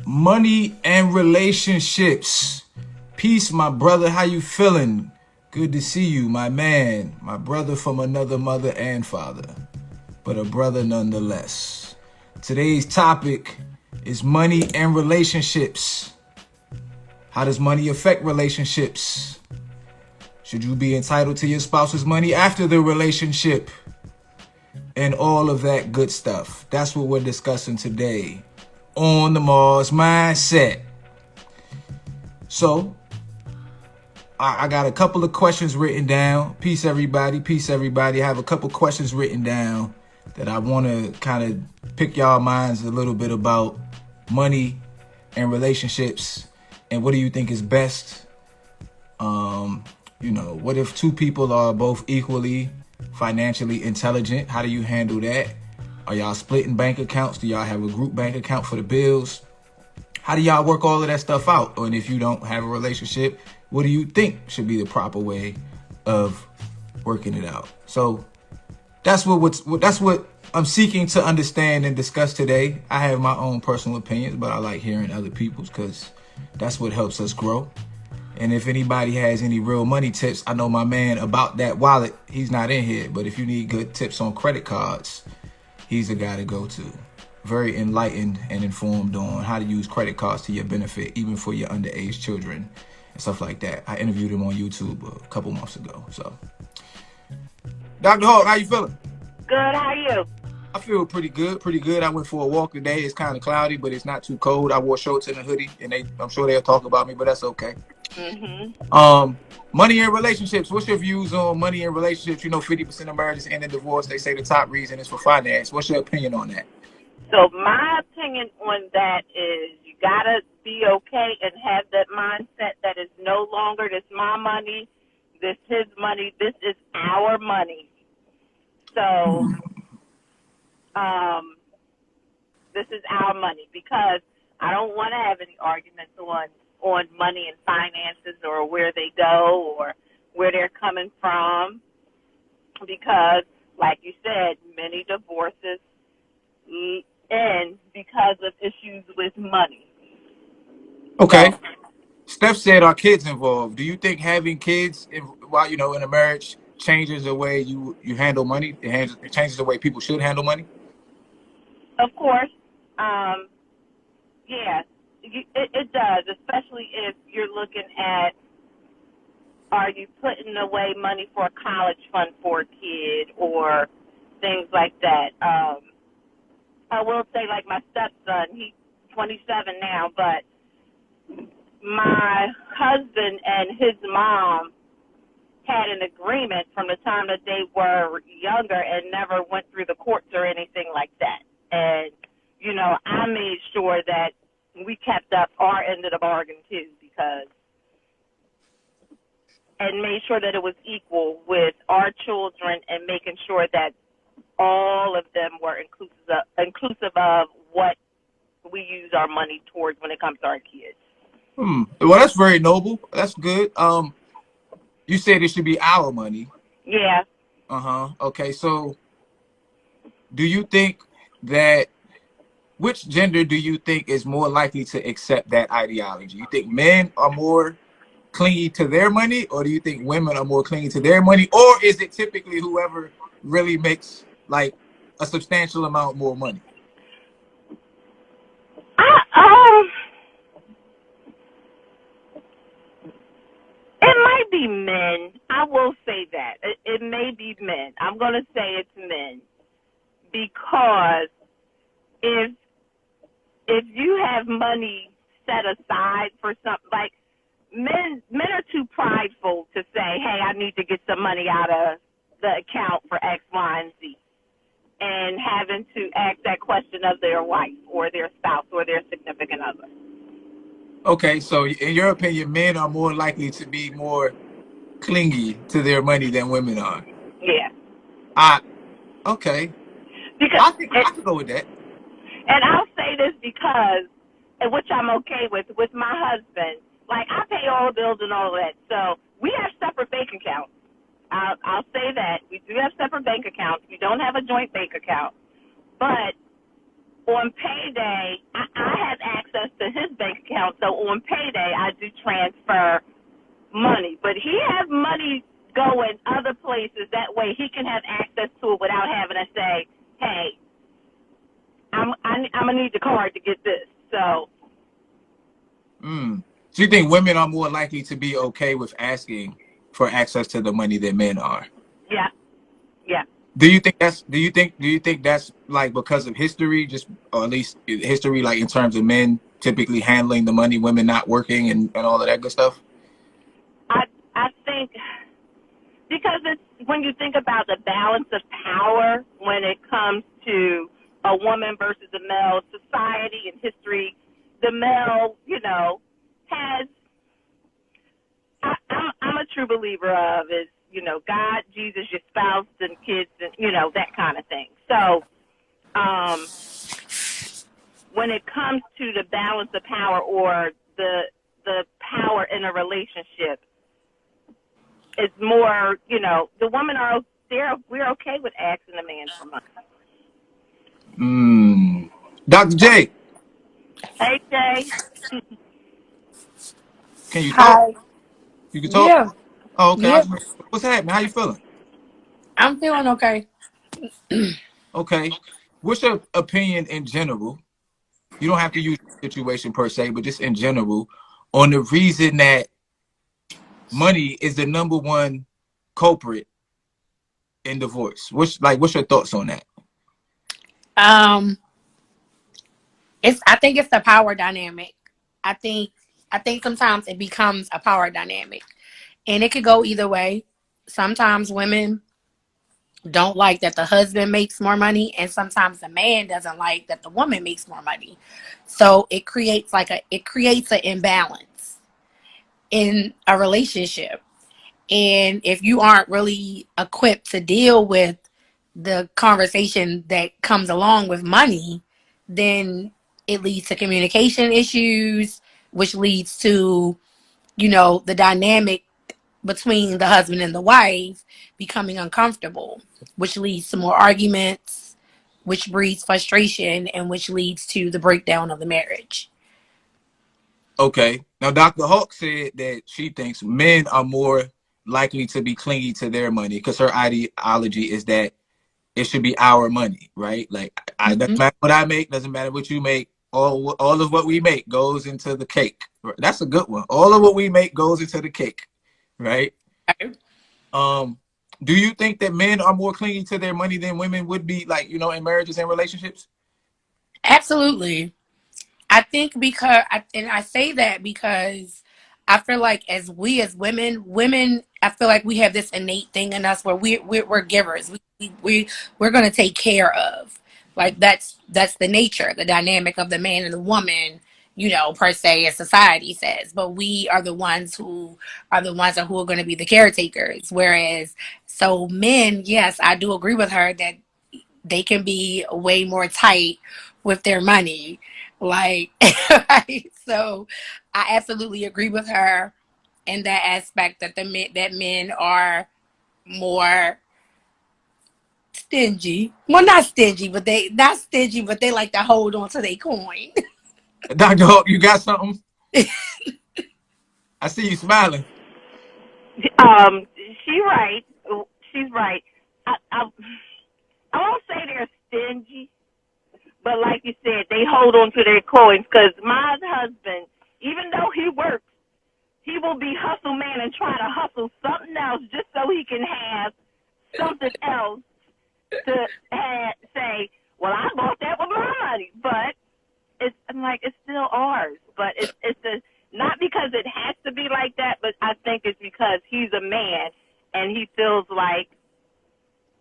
Money and relationships. Peace, my brother. How you feeling? Good to see you, my man. My brother from another mother and father, but a brother nonetheless. Today's topic is money and relationships. How does money affect relationships? Should you be entitled to your spouse's money after the relationship? And all of that good stuff. That's what we're discussing today on the Mars Mindset. So, I got a couple of questions written down. Peace, everybody. Peace, everybody. I have a couple questions written down that I want to kind of pick y'all minds a little bit about money and relationships. And what do you think is best? What if two people are both equally financially intelligent? How do you handle that? Are y'all splitting bank accounts? Do y'all have a group bank account for the bills? How do y'all work all of that stuff out? And if you don't have a relationship, what do you think should be the proper way of working it out? So that's what I'm seeking to understand and discuss today. I have my own personal opinions, but I like hearing other people's because that's what helps us grow. And if anybody has any real money tips, I know my man about that wallet, he's not in here. But if you need good tips on credit cards, he's the guy to go to. Very enlightened and informed on how to use credit cards to your benefit, even for your underage children and stuff like that. I interviewed him on YouTube a couple months ago. So, Dr. Hawk, how you feeling? Good, how are you? I feel pretty good. I went for a walk today. It's kind of cloudy, but it's not too cold. I wore shorts and a hoodie, and I'm sure they'll talk about me, but that's okay. Money and relationships. What's your views on money and relationships? 50% of marriages end in divorce. They say the top reason is for finance. What's your opinion on that? So my opinion on that is you gotta be okay and have that mindset that it's no longer this my money, this his money, this is our money. So this is our money because I don't want to have any arguments on money and finances or where they go or where they're coming from because, like you said, many divorces end because of issues with money. Okay. So, Steph said, "Are kids involved? Do you think having kids while in a marriage changes the way you handle money? It changes the way people should handle money." Of course, yeah, it does. Especially if you're looking at, are you putting away money for a college fund for a kid or things like that. I will say, like my stepson, he's 27 now, but my husband and his mom had an agreement from the time that they were younger and never went through the courts or anything like that. And, I made sure that we kept up our end of the bargain too and made sure that it was equal with our children and making sure that all of them were inclusive of what we use our money towards when it comes to our kids. Well, that's very noble. That's good. You said it should be our money. Yeah. Okay, so do you think that which gender do you think is more likely to accept that ideology? You think men are more clingy to their money, or do you think women are more clingy to their money, or is it typically whoever really makes like a substantial amount more money? It might be men. I will say that. It may be men. I'm going to say it's men because if you have money set aside for something, like men are too prideful to say, hey, I need to get some money out of the account for X, Y, and Z, and having to ask that question of their wife or their spouse or their significant other. Okay, so in your opinion, men are more likely to be more clingy to their money than women are. Yeah. Okay. Because I could go with that. And I'll say this because, which I'm okay with my husband. Like, I pay all the bills and all that. So we have separate bank accounts. I'll say that. We do have separate bank accounts. We don't have a joint bank account. But on payday, I have access to account. So on payday, I do transfer money. But he has money going other places. That way he can have access to it without having to say, hey, I'm going to need the card to get this. So. So you think women are more likely to be okay with asking for access to the money than men are? Yeah. Yeah. Do you think that's like because of history, just or at least history, like in terms of men typically handling the money, women not working and all of that good stuff? I think because it's when you think about the balance of power when it comes to a woman versus a male, society and history, the male, has. I'm a true believer of is God, Jesus, your spouse, and kids, and that kind of thing. So, when it comes to the balance of power or the power in a relationship, it's more the women we're okay with asking a man for money. Dr. J, Hey Jay. can you talk? Hi. You can talk. Yeah. Oh, okay. Yep. What's happening? How you feeling? I'm feeling okay. Okay. What's your opinion in general? You don't have to use the situation per se, but just in general, on the reason that money is the number one culprit in divorce. What's your thoughts on that? Um, I think it's the power dynamic. I think sometimes it becomes a power dynamic. And it could go either way. Sometimes women don't like that the husband makes more money, and sometimes the man doesn't like that the woman makes more money. So it creates an imbalance in a relationship. And if you aren't really equipped to deal with the conversation that comes along with money, then it leads to communication issues, which leads to, the dynamic between the husband and the wife becoming uncomfortable, which leads to more arguments, which breeds frustration, and which leads to the breakdown of the marriage. Okay. Now, Dr. Hawk said that she thinks men are more likely to be clingy to their money because her ideology is that it should be our money, right? Like, doesn't matter what I make, doesn't matter what you make. All of what we make goes into the cake. That's a good one. All of what we make goes into the cake, right? Okay. Do you think that men are more clingy to their money than women would be, like, in marriages and relationships? Absolutely. I think and I say that because I feel like as women, I feel like we have this innate thing in us where we're givers. We're going to take care of. Like that's the nature, the dynamic of the man and the woman, per se, as society says. But we are the ones who are going to be the caretakers. Whereas, so men, yes, I do agree with her that they can be way more tight with their money. Like, right? So I absolutely agree with her in that aspect that men are more stingy. Well, not stingy, but they like to hold on to their coin. Dr. Hawk, you got something? I see you smiling. She right. She's right. I won't say they're stingy, but like you said, they hold on to their coins. Because my husband, even though he works, he will be hustle man and try to hustle something else just so he can have something else to say, well, I bought that with my money. But it's still ours. But it's not because it has to be like that, but I think it's because he's a man and he feels like,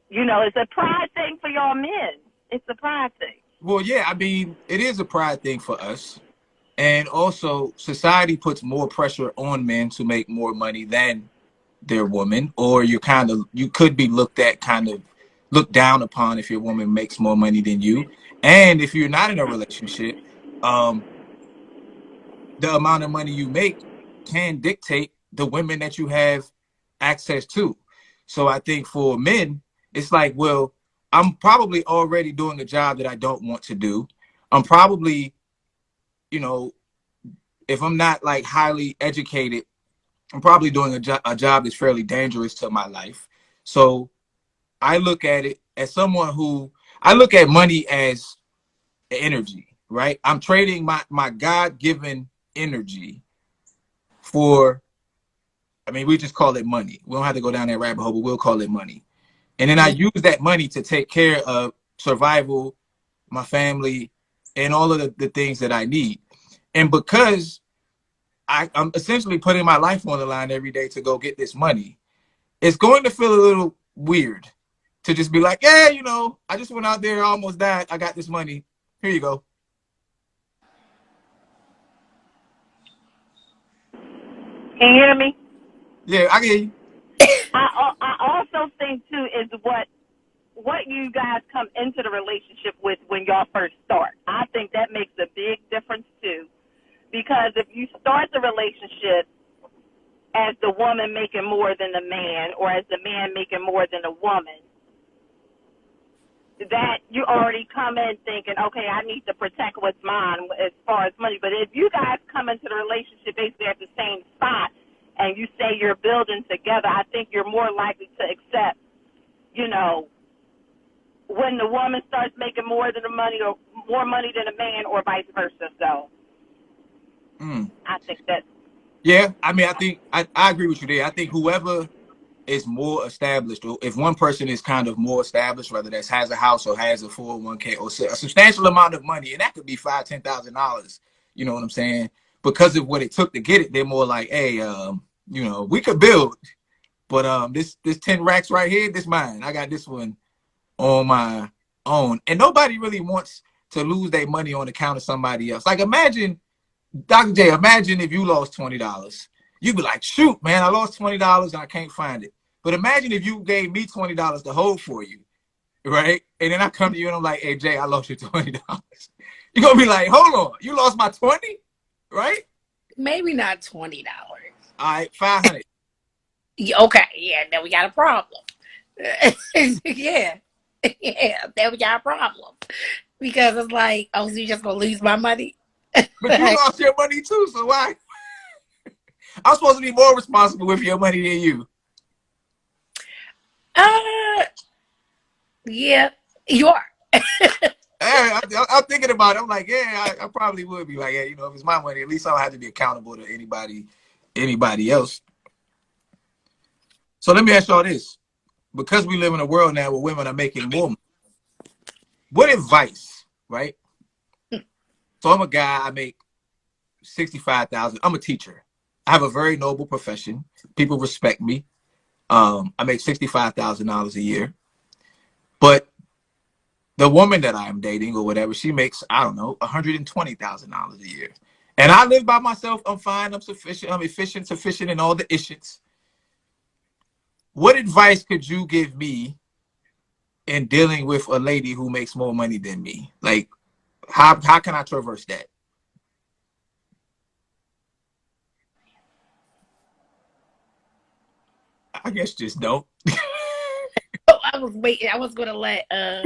it's a pride thing for y'all men. It's a pride thing. Well, yeah, I mean, it is a pride thing for us. And also, society puts more pressure on men to make more money than their woman, or you could be looked down upon if your woman makes more money than you. And if you're not in a relationship, the amount of money you make can dictate the women that you have access to. So I think for men, it's like, well, I'm probably already doing a job that I don't want to do. I'm probably, you know, if I'm not like highly educated, I'm probably doing a job that's fairly dangerous to my life. So I look at it as someone who I look at money as energy, right? I'm trading my God-given energy for, I mean, we just call it money. We don't have to go down that rabbit hole, but we'll call it money. And then I use that money to take care of survival, my family, and all of the things that I need. And because I'm essentially putting my life on the line every day to go get this money, it's going to feel a little weird to just be like, yeah, you know, I just went out there, almost died. I got this money. Here you go. Can you hear me? Yeah, I get you. I also think too is what you guys come into the relationship with when y'all first start. I think that makes a big difference too, because if you start the relationship as the woman making more than the man, or as the man making more than the woman, that you already come in thinking, okay, I need to protect what's mine as far as money. But if you guys come into the relationship basically at the same spot and you say you're building together, I think you're more likely to accept, you know, when the woman starts making more than the money or more money than the man, or vice versa. So I think that. Yeah, I mean, I think I agree with you there. I think whoever is more established, or if one person is kind of more established, whether that's has a house or has a 401k or a substantial amount of money, and that could be $5,000-$10,000, you know what I'm saying? Because of what it took to get it, they're more like, hey, you know, we could build, but this 10 racks right here, this mine. I got this one on my own. And nobody really wants to lose their money on account of somebody else. Like imagine, Dr. J, imagine if you lost $20. You'd be like, shoot, man, I lost $20 and I can't find it. But imagine if you gave me $20 to hold for you, right? And then I come to you and I'm like, hey, Jay, I lost your $20. You're going to be like, hold on, you lost my 20, right? Maybe not $20. All right, 500. Okay, yeah, then we got a problem. Yeah, yeah, then we got a problem because it's like, oh, so you just gonna lose my money? But you lost your money too, so why? I'm supposed to be more responsible with your money than you. Yeah, you are. Hey, I'm thinking about it. I'm like, yeah, I probably would be like, yeah, you know, if it's my money, at least I don't have to be accountable to anybody else. So let me ask y'all this. Because we live in a world now where women are making more money, what advice, right? So I'm a guy, I make 65,000. I'm a teacher. I have a very noble profession. People respect me. I make $65,000 a year. But the woman that I am dating or whatever, she makes, I don't know, $120,000 a year. And I live by myself. I'm fine. I'm sufficient. I'm efficient, sufficient in all the issues. What advice could you give me in dealing with a lady who makes more money than me? Like, how can I traverse that? I guess just don't. I was waiting. I was gonna let. I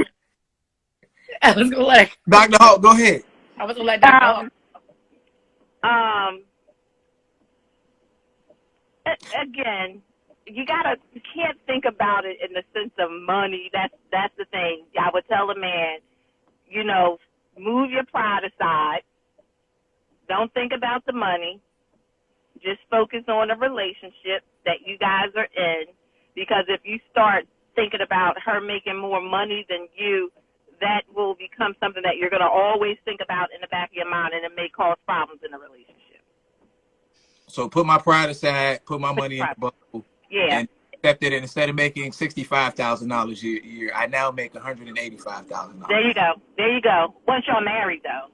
was gonna let Dr. Hawk, go ahead. I was gonna let Dr. Hawk. Again, you can't think about it in the sense of money. That's the thing. I would tell a man, you know, move your pride aside. Don't think about the money. Just focus on the relationship that you guys are in. Because if you start thinking about her making more money than you, that will become something that you're going to always think about in the back of your mind, and it may cause problems in the relationship. So put my pride aside, put my money in the bubble, Yeah. and accept it. And instead of making $65,000 a year, I now make $185,000. There you go. There you go. Once y'all married, though,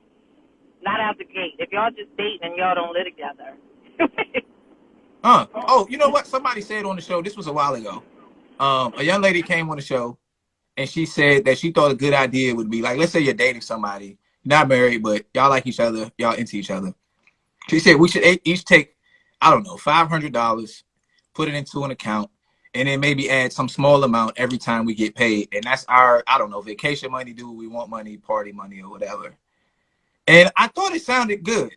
not out the gate. If y'all just dating and y'all don't live together. Oh, you know what? Somebody said on the show, this was a while ago. A young lady came on the show and she said that she thought a good idea would be like, let's say you're dating somebody, not married, but y'all like each other, y'all into each other. She said we should each take, I don't know, $500, put it into an account, and then maybe add some small amount every time we get paid. And that's our, I don't know, vacation money, do we want money, party money, or whatever. And I thought it sounded good.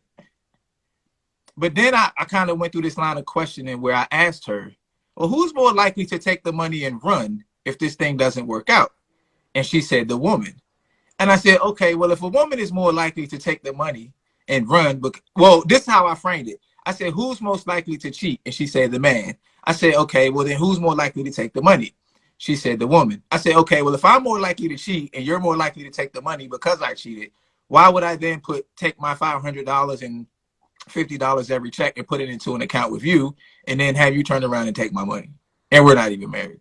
But then I kind of went through this line of questioning where I asked her, well, who's more likely to take the money and run if this thing doesn't work out? And she said, the woman. And I said, okay, well, if a woman is more likely to take the money and run, well, this is how I framed it. I said, who's most likely to cheat? And she said, the man. I said, okay, well, then who's more likely to take the money? She said, the woman. I said, okay, well, if I'm more likely to cheat and you're more likely to take the money because I cheated, why would I then take my $500 and $50 every check and put it into an account with you and then have you turn around and take my money? And we're not even married.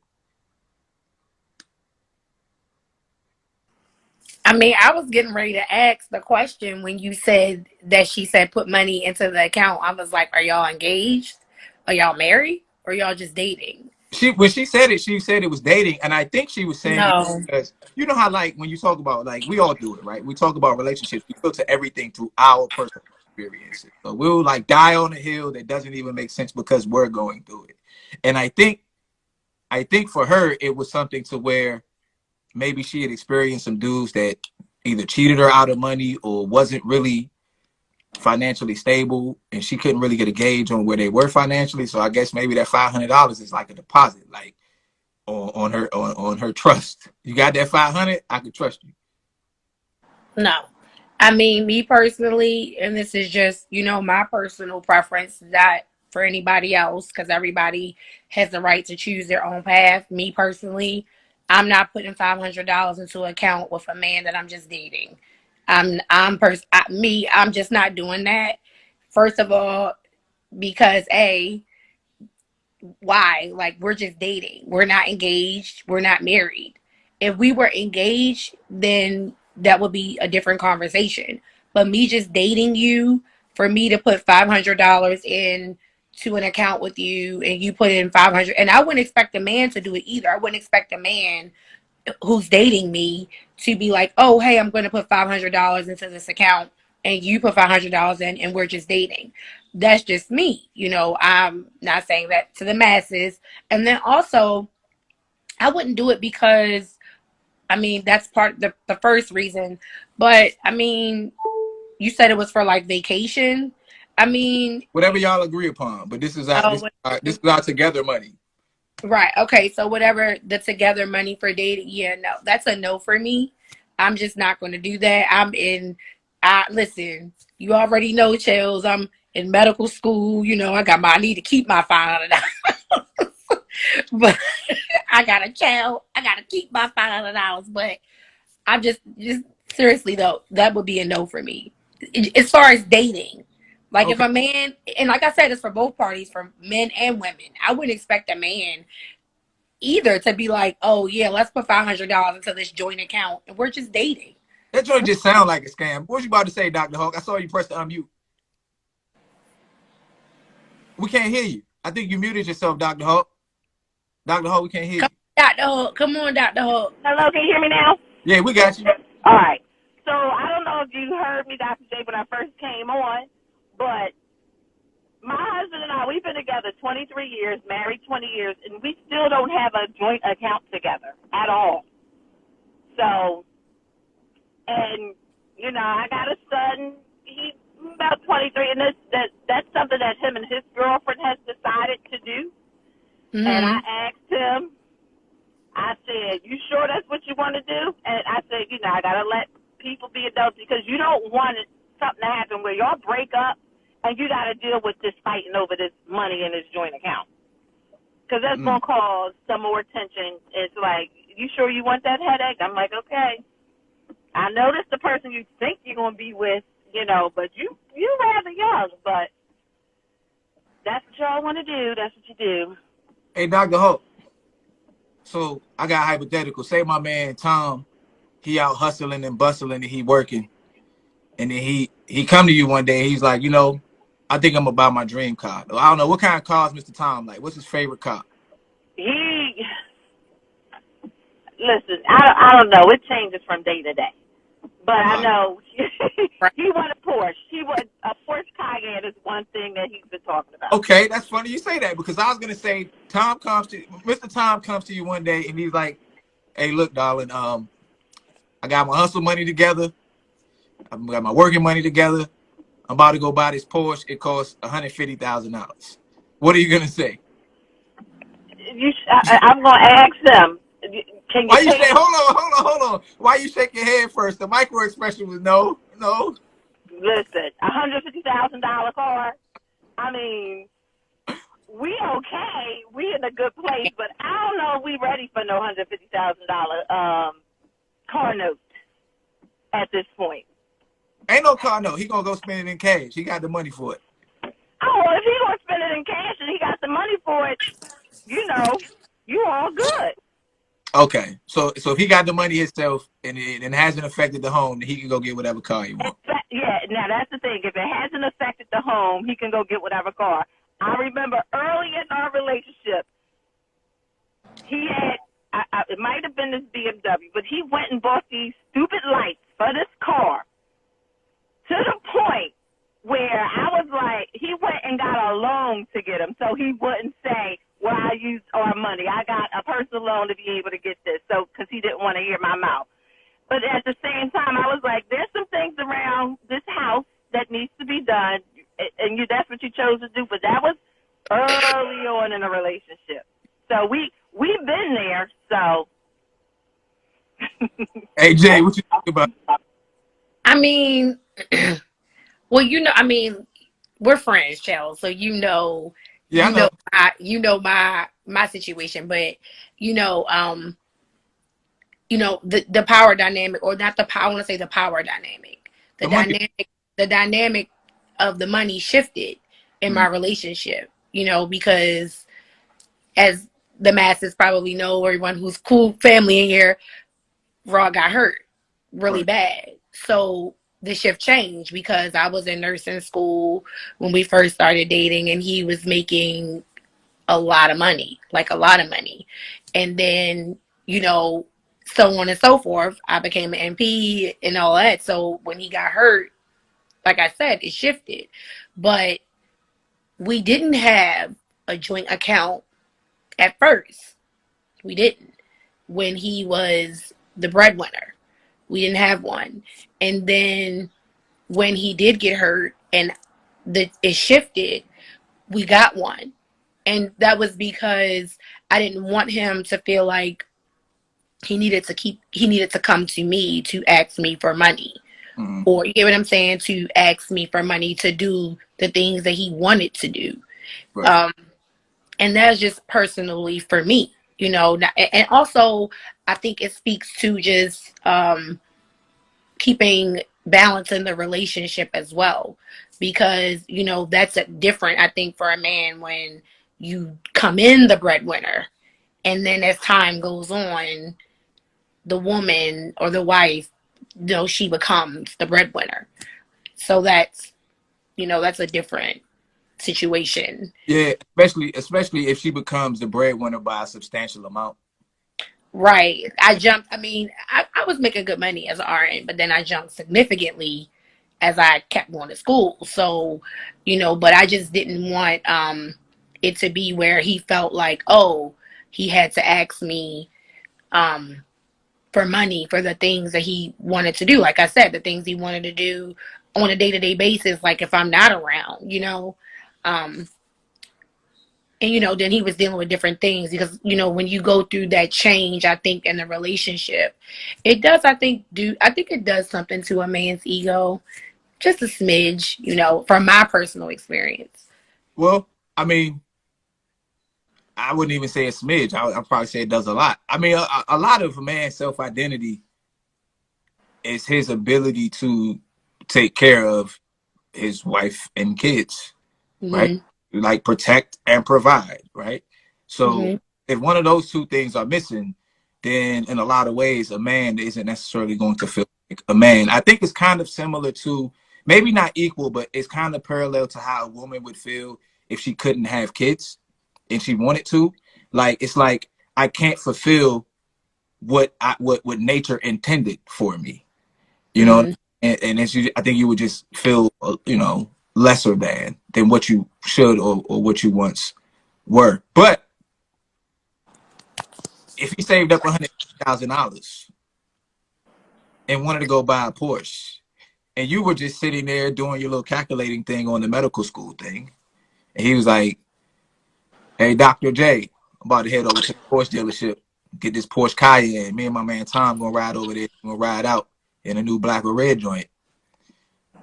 I mean, I was getting ready to ask the question when you said that she said put money into the account. I was like, are y'all engaged? Are y'all married? Or y'all just dating? When she said it was dating, and I think she was saying it No. because you know how like when you talk about like we all do it, right? We talk about relationships, we filter everything through our personal experiences. So we'll like die on a hill that doesn't even make sense because we're going through it. And I think for her it was something to where maybe she had experienced some dudes that either cheated her out of money or wasn't really financially stable, and she couldn't really get a gauge on where they were financially. So I guess maybe that $500 is like a deposit, like on her trust. You got that 500, I can trust you. No. I mean, me personally, and this is just, my personal preference, not for anybody else, because everybody has the right to choose their own path. Me personally, I'm not putting $500 into an account with a man that I'm just dating. I'm just not doing that. First of all, because why? Like, we're just dating. We're not engaged. We're not married. If we were engaged, then that would be a different conversation. But me just dating you, for me to put $500 in to an account with you and you put in 500, and I wouldn't expect a man to do it either. I wouldn't expect a man who's dating me to be like, oh, hey, I'm going to put $500 into this account and you put $500 in and we're just dating. That's just me. I'm not saying that to the masses. And then also, I wouldn't do it because, I mean, that's part the first reason. But I mean, you said it was for like vacation. I mean, Whatever y'all agree upon, but this is our together money. right. Okay. So whatever the together money for dating, yeah, no, that's a no for me. I'm just not going to do that. Listen, you already know, Chels, I'm in medical school. I need to keep my $500. But I got to keep my $500. But I'm just seriously though, that would be a no for me. As far as dating. Like, if Okay. a man, and like I said, it's for both parties, for men and women. I wouldn't expect a man either to be like, oh yeah, let's put $500 into this joint account and we're just dating. That joint just sound like a scam. What you about to say, Dr. Hawk? I saw you press the unmute. We can't hear you. I think you muted yourself, Dr. Hawk. Dr. Hawk, we can't hear you. Dr. Hawk, come on, Dr. Hawk. Hello, can you hear me now? Yeah, we got you. All right. So I don't know if you heard me, Dr. J, when I first came on, but my husband and I, we've been together 23 years, married 20 years, and we still don't have a joint account together at all. So, and, I got a son. He's about 23, and that's something that him and his girlfriend has decided to do. Mm-hmm. And I asked him, I said, you sure that's what you want to do? And I said, I got to let people be adults, because you don't want something to happen where y'all break up and you got to deal with this fighting over this money in this joint account. Because that's going to cause some more tension. It's like, you sure you want that headache? I'm like, okay. I know that's the person you think you're going to be with, but you rather young, but that's what y'all want to do. That's what you do. Hey, Dr. Hawk. So I got hypothetical. Say my man Tom, he out hustling and bustling and he working. And then he come to you one day, he's like, I think I'm about my dream car. I don't know, what kind of car is Mr. Tom like? What's his favorite car? Listen, I don't know. It changes from day to day. But I know he want a Porsche. A Porsche Cayenne is one thing that he's been talking about. Okay, that's funny you say that, because I was gonna say Mr. Tom comes to you one day and he's like, hey, look, darling, I got my hustle money together. I got my working money together. I'm about to go buy this Porsche. It costs $150,000. What are you gonna say? I'm going to ask them, can you Why you pay say? me? Hold on. Why you shake your head first? The micro expression was no, no. Listen, $150,000 car. I mean, we okay. We in a good place, but I don't know if we ready for no $150,000 car note at this point. Ain't no car note. He gonna go spend it in cash. He got the money for it. Oh, well, if he gonna spend it in cash and he got the money for it, you know, you all good. Okay, so if he got the money himself and it hasn't affected the home, then he can go get whatever car he wants. Yeah, now that's the thing. If it hasn't affected the home, he can go get whatever car. I remember early in our relationship, he had, it might have been this BMW, but he went and bought these stupid lights for this car to the point where I was like, he went and got a loan to get them so he wouldn't say, well, I used our money. I got a personal loan to be able to get this, so because he didn't want to hear my mouth. But at the same time, I was like, there's some things around this house that needs to be done, and that's what you chose to do. But that was early on in a relationship, so we've been there. So, Hey Jay, what you think about? I mean, well, I mean, we're friends, Chell. So Yeah, I know. my situation. But you know, um, the power dynamic, or not the power. I want to say the power dynamic. The The money. dynamic of the money shifted in Mm, my relationship. Because as the masses probably know, everyone who's cool family in here, Raw got hurt really right. bad. So the shift changed because I was in nursing school when we first started dating, and he was making a lot of money, like a lot of money. And then, so on and so forth. I became an MP and all that. So when he got hurt, like I said, it shifted. But we didn't have a joint account at first. We didn't. When he was the breadwinner, we didn't have one. And then when he did get hurt and it shifted, we got one. And that was because I didn't want him to feel like he needed to come to me to ask me for money. Mm, Or, you get what I'm saying, to ask me for money to do the things that he wanted to do. right. Um, and that's just personally for me, and also I think it speaks to just keeping balance in the relationship as well, because that's a different, I think, for a man when you come in the breadwinner, and then as time goes on, the woman or the wife, she becomes the breadwinner. So that's a different situation. Yeah, especially if she becomes the breadwinner by a substantial amount. Right. I mean, I was making good money as an RN, but then I jumped significantly as I kept going to school. So, but I just didn't want it to be where he felt like, oh, he had to ask me um for money for the things that he wanted to do. Like I said, the things he wanted to do on a day-to-day basis, like if I'm not around, Um and then he was dealing with different things, because when you go through that change, I think in a relationship, it does, I think it does something to a man's ego, just a smidge, from my personal experience. Well, I mean, I wouldn't even say a smidge. I'd probably say it does a lot. I mean, a lot of a man's self identity is his ability to take care of his wife and kids, right? Hmm. Like protect and provide, right? So Hmm. if one of those two things are missing, then in a lot of ways, a man isn't necessarily going to feel like a man. I think it's kind of similar to, maybe not equal, but it's kind of parallel to how a woman would feel if she couldn't have kids and she wanted to. Like, it's like, I can't fulfill what nature intended for me, you know. Hmm. And it's, I think you would just feel lesser than what you should, or what you once were. But if he saved up $100,000 and wanted to go buy a Porsche, and you were just sitting there doing your little calculating thing on the medical school thing. And he was like, "Hey, Dr. J, I'm about to head over to the Porsche dealership, get this Porsche Cayenne. Me and my man Tom gonna ride over there. We're gonna ride out in a new black or red joint."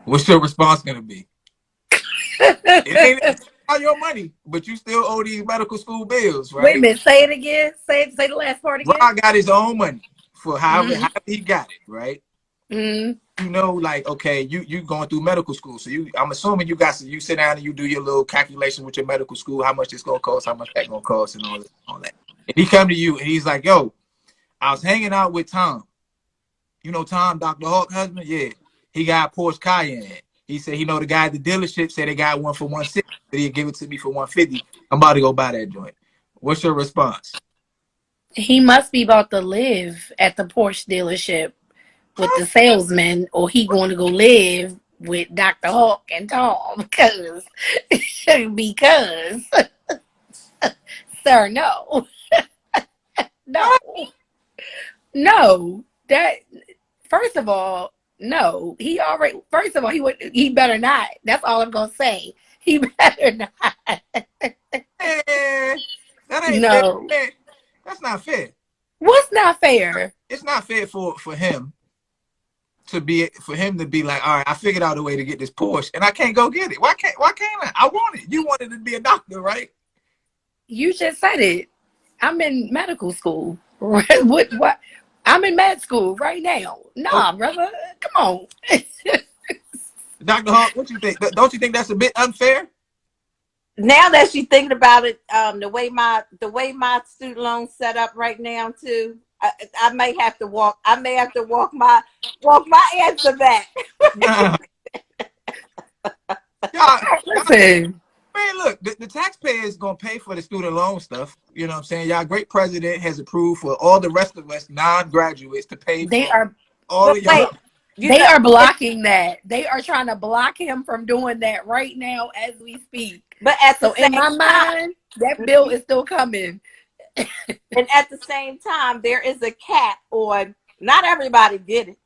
What's your response gonna be? It ain't all your money, but you still owe these medical school bills, Wait a right? minute. Say it again. Say the last part again. Ron got his own money for however Mm-hmm. he got it, right? Mm-hmm. You know, like, okay, you going through medical school, so I'm assuming you sit down and you do your little calculation with your medical school, how much it's gonna cost, how much that gonna cost, and all that. And he come to you and he's like, "Yo, I was hanging out with Tom. You know Tom, Dr. Hawk husband? Yeah, he got a Porsche Cayenne. He said he know the guy at the dealership said they got one for 160. He'd give it to me for 150. I'm about to go buy that joint." What's your response? He must be about to live at the Porsche dealership with the salesman, or he going to go live with Dr. Hawk and Tom because sir, no. No. No. That first of all, no. He already first of all he better not. That's all I'm gonna say. He better not. Man, that ain't fair. No. Man, that's not fair. What's not fair? It's not fair for him to be like, all right, I figured out a way to get this Porsche and I can't go get it. Why can't I? I want it. You wanted to be a doctor, right? You just said it. I'm in medical school. Right? What? I'm in med school right now. Nah, Okay. brother. Come on. Dr. Hawk, what you think? Don't you think that's a bit unfair? Now that she's thinking about it, the way my student loan's set up right now too, I may have to walk. I may have to walk my answer back. Nah. y'all, Listen. man, look, the taxpayer is gonna pay for the student loan stuff. You know what I'm saying? Y'all great president has approved for all the rest of us non-graduates to pay They for are all of y'all. they are blocking that. They are trying to block him from doing that right now as we speak. But at the So same in my mind, that bill is still coming. and at the same time, there is a cap on. Not everybody did it.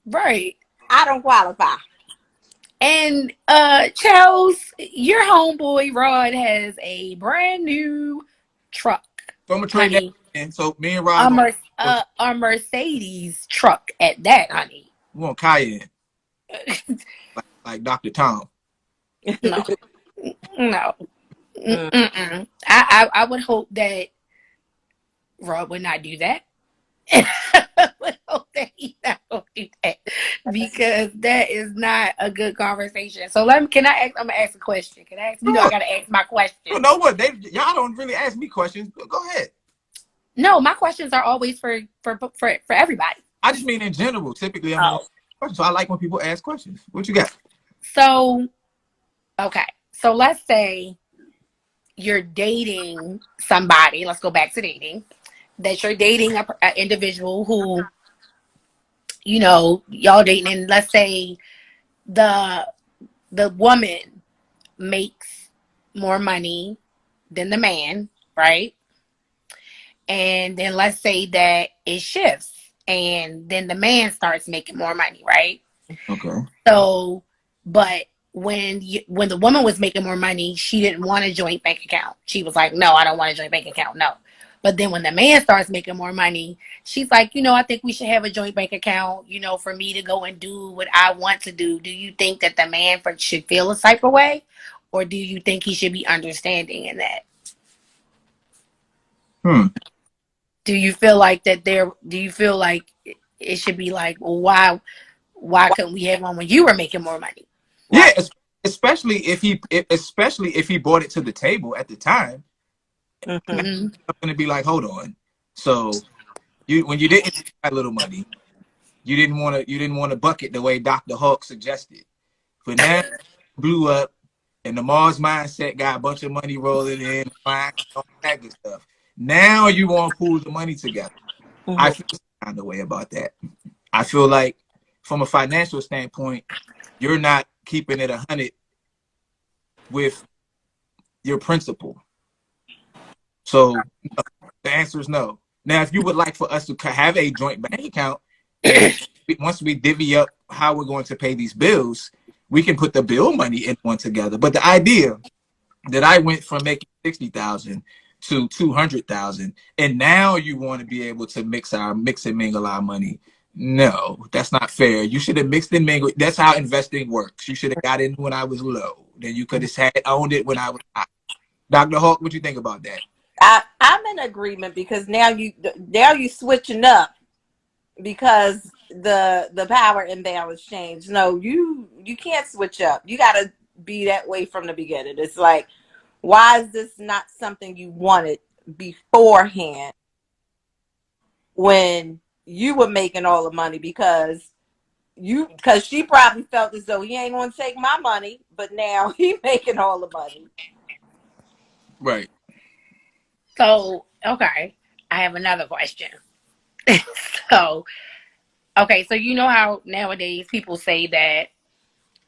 Right. I don't qualify. And Chels, your homeboy Rod has a brand new truck. So I'm gonna trade that Honey. in. So me and Rob A Mercedes truck at that, honey. we want Cayenne, like Dr. Tom. No. No. Mm-mm. I would hope that Rod would not do that. I would hope that he not gonna do that because that is not a good conversation. So I'm gonna ask a question. Can I ask? You know I gotta ask my question. You know what? Y'all don't really ask me questions. Go ahead. No, my questions are always for everybody. I just mean in general. Typically, I'm questions. So I like when people ask questions. What you got? So, okay. So let's say you're dating somebody. Let's go back to dating. That you're dating an individual who, you know, y'all dating, and let's say the woman makes more money than the man, right? And then let's say that it shifts, and then the man starts making more money, right? Okay. So, but when the woman was making more money, she didn't want a joint bank account. She was like, "No, I don't want a joint bank account. No." But then when the man starts making more money, she's like, I think we should have a joint bank account, for me to go and do what I want to do. Do you think that the man should feel a type of way? Or do you think he should be understanding in that? Do you feel like do you feel like it should be like, well, why couldn't we have one when you were making more money? Why? Yeah, especially if he brought it to the table at the time. Mm-hmm. I'm gonna be like, hold on. So when you didn't have that little money, you didn't want to bucket the way Dr. Hawk suggested. But now blew up, and the Mars mindset got a bunch of money rolling in, all that good stuff. Now you want to pool the money together. Mm-hmm. I feel some kind of way about that. I feel like from a financial standpoint, you're not keeping it 100 with your principal. So the answer is no. Now, if you would like for us to have a joint bank account, and once we divvy up how we're going to pay these bills, we can put the bill money in one together. But the idea that I went from making 60,000 to 200,000, and now you want to be able to mix and mingle our money. No, that's not fair. You should have mixed and mingled. That's how investing works. You should have got in when I was low. Then you could have owned it when I was high. Dr. Hawk, what you think about that? I'm in agreement because now you switching up because the power imbalance changed. No, you can't switch up. You got to be that way from the beginning. It's like, why is this not something you wanted beforehand when you were making all the money? Because she probably felt as though he ain't going to take my money, but now he making all the money. Right. So, okay, I have another question. So, okay, so you know how nowadays people say that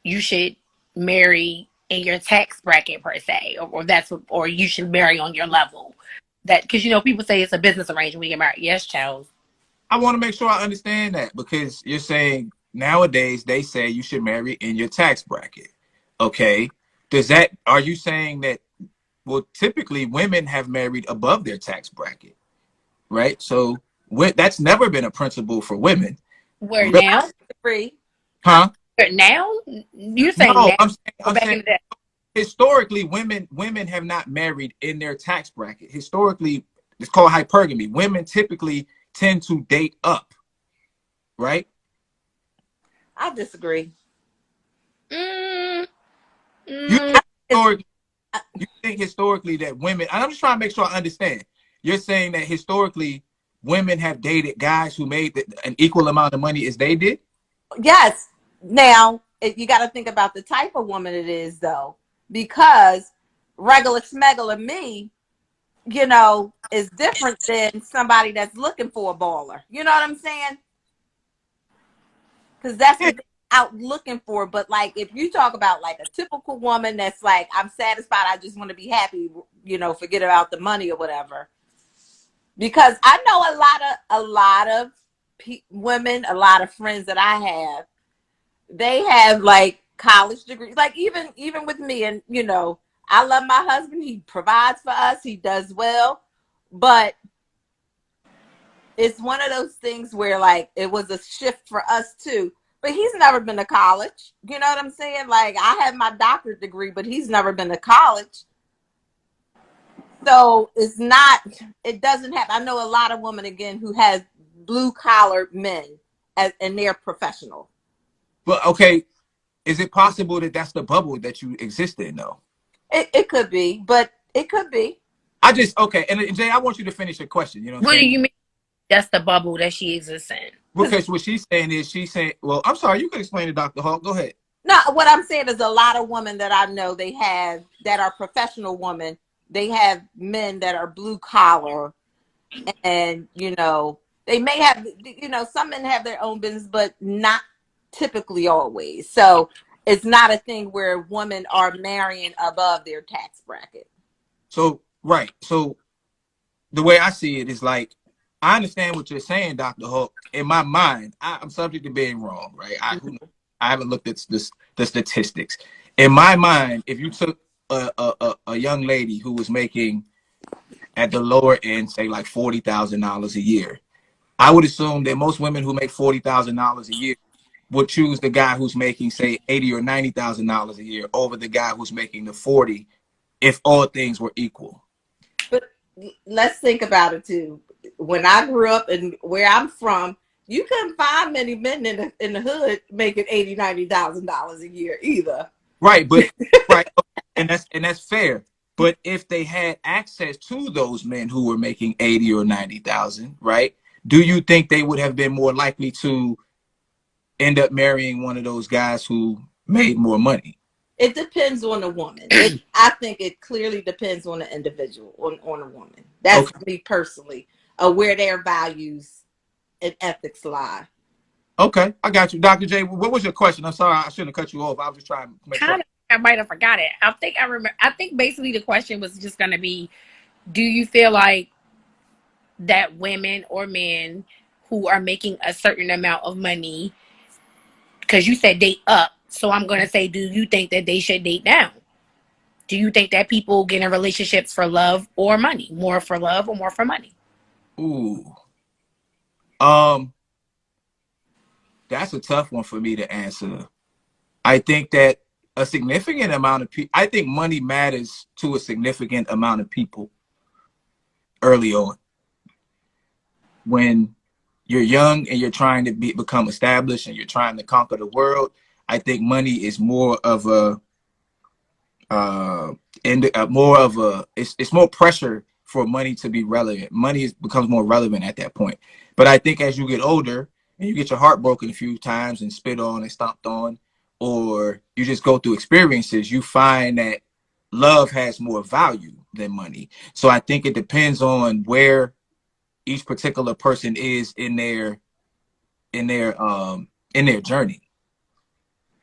you should marry in your tax bracket per se, or you should marry on your level. That because people say it's a business arrangement when you get married. Yes, Charles. I want to make sure I understand that, because you're saying nowadays they say you should marry in your tax bracket. Okay. Are you saying that, well, typically women have married above their tax bracket, right? So that's never been a principle for women. Where now? Huh? Now? You're saying No, now? I'm saying historically, women have not married in their tax bracket. Historically, it's called hypergamy. Women typically tend to date up, right? I disagree. You think historically that women, and I'm just trying to make sure I understand. You're saying that historically women have dated guys who made an equal amount of money as they did? Yes. Now, you got to think about the type of woman it is, though, because regular smegular me, is different than somebody that's looking for a baller. You know what I'm saying? Because that's what they're out looking for. But like, if you talk about like a typical woman that's like, I'm satisfied, I just want to be happy, forget about the money or whatever. Because I know a lot of women, a lot of friends that I have, they have like college degrees. Like even with me, and I love my husband. He provides for us. He does well, but it's one of those things where like it was a shift for us too. But he's never been to college. You know what I'm saying? Like I have my doctorate degree, but he's never been to college. So it doesn't happen. I know a lot of women again who has blue collar men and they're professional. Well, okay. Is it possible that that's the bubble that you exist in, though? It could be, but it could be. Okay. And Jay, I want you to finish your question. You know what do you mean? That's the bubble that she exists in. Because what she's saying, well, I'm sorry, you can explain it, Dr. Hawk. Go ahead. No, what I'm saying is a lot of women that I know that are professional women, they have men that are blue collar, and they may have, some men have their own business, but not typically always. So it's not a thing where women are marrying above their tax bracket. So, right. So the way I see it is like, I understand what you're saying, Dr. Hawk. In my mind, I'm subject to being wrong, right? I haven't looked at the statistics. In my mind, if you took a young lady who was making at the lower end, say like $40,000 a year, I would assume that most women who make $40,000 a year would choose the guy who's making, say, $80,000 or $90,000 a year over the guy who's making the 40, if all things were equal. But let's think about it too. When I grew up and where I'm from, you couldn't find many men in the hood making $80,000, $90,000 a year either. Right, but right, and that's fair. But if they had access to those men who were making 80 or 90,000, right? Do you think they would have been more likely to end up marrying one of those guys who made more money? It depends on the woman. I think it clearly depends on the individual, on a woman. That's me personally, where their values and ethics lie. Okay, I got you. Dr. J, what was your question? I'm sorry, I shouldn't have cut you off. I was just trying to make sure. I might have forgot it. I think I remember. I think basically the question was just going to be, do you feel like that women or men who are making a certain amount of money because you said date up. So I'm going to say, do you think that they should date down? Do you think that people get in relationships for love or money? More for love or more for money? Ooh. Um, that's a tough one for me to answer. I think that a significant amount of people, I think money matters to a significant amount of people early on. When you're young and you're trying to become established and you're trying to conquer the world, I think money is more of a it's more pressure for money to be relevant. Becomes more relevant at that point. But I think as you get older and you get your heart broken a few times and spit on and stomped on, or you just go through experiences, you find that love has more value than money. So I think it depends on where each particular person is in their journey.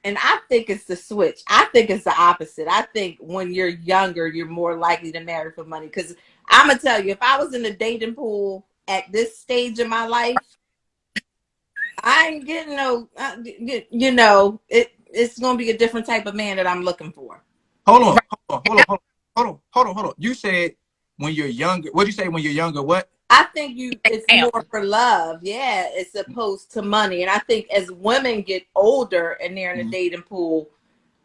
And I think it's the switch. I think it's the opposite. I think when you're younger, you're more likely to marry for money. Because I'm going to tell you, if I was in the dating pool at this stage of my life, I ain't getting no, it's going to be a different type of man that I'm looking for. Hold on. You said when you're younger, what'd you say when you're younger? What? I think it's more for love, yeah, as opposed to money. And I think as women get older and they're in the dating pool,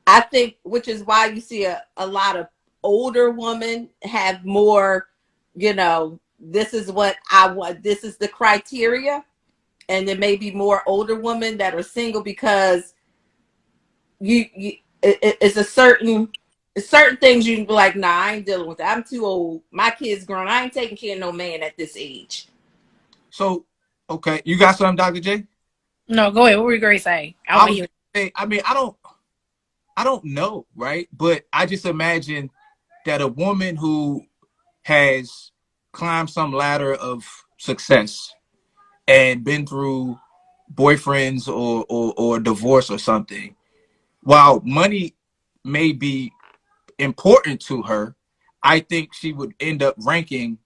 I think, which is why you see a lot of older women have more, this is what I want, this is the criteria. And there may be more older women that are single because it's certain things you can be like, nah, I ain't dealing with that. I'm too old. My kid's grown. I ain't taking care of no man at this age. So, okay, you got something, Dr. J? No, go ahead. What were you going to say? I don't know, right? But I just imagine that a woman who has climbed some ladder of success and been through boyfriends or divorce or something, while money may be important to her, I think she would end up ranking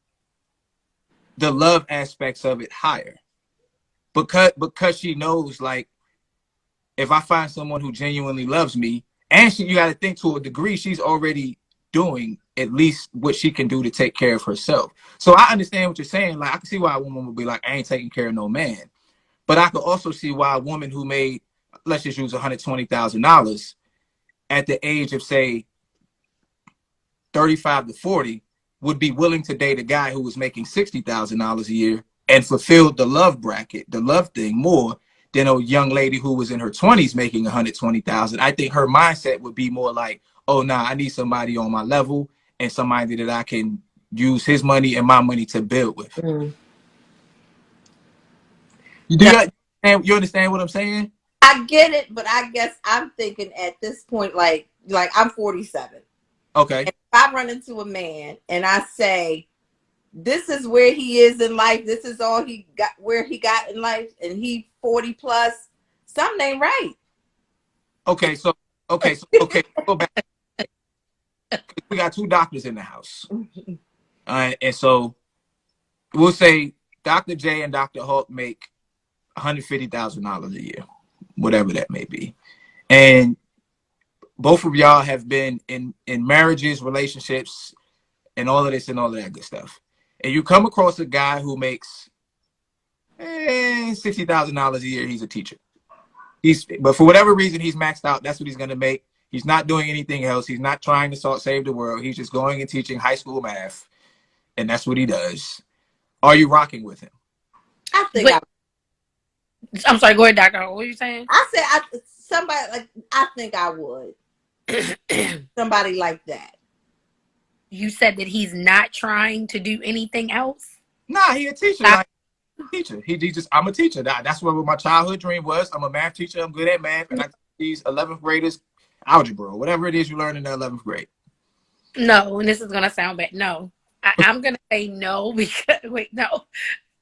the love aspects of it higher because she knows, like, if I find someone who genuinely loves me, and you got to think, to a degree, she's already doing at least what she can do to take care of herself. So I understand what you're saying. Like, I can see why a woman would be like, I ain't taking care of no man. But I could also see why a woman who made, let's just use $120,000 at the age of, say, 35 to 40 would be willing to date a guy who was making $60,000 a year and fulfilled the love bracket, the love thing, more than a young lady who was in her 20s making $120,000. I think her mindset would be more like, oh, nah, I need somebody on my level and somebody that I can use his money and my money to build with. You understand what I'm saying? I get it, but I guess I'm thinking at this point, like I'm 47. Okay. And if I run into a man and I say, this is where he is in life, this is all he got, where he got in life, and he 40 plus, something ain't right. Okay, so go back. We got two doctors in the house. And so we'll say Dr. J and Dr. Hulk make $150,000 a year, whatever that may be. And both of y'all have been in marriages, relationships, and all of this and all of that good stuff. And you come across a guy who makes $60,000 a year. He's a teacher. But for whatever reason, he's maxed out. That's what he's going to make. He's not doing anything else. He's not trying to save the world. He's just going and teaching high school math. And that's what he does. Are you rocking with him? I think I'm sorry, go ahead, Doctor. What were you saying? I said somebody like, I think I would. Somebody like that. You said that he's not trying to do anything else? Nah, he a teacher. I'm a teacher. That's what my childhood dream was. I'm a math teacher. I'm good at math. And I teach these 11th graders algebra, whatever it is you learn in the 11th grade. No, and this is going to sound bad. No. I'm going to say no because, wait, no.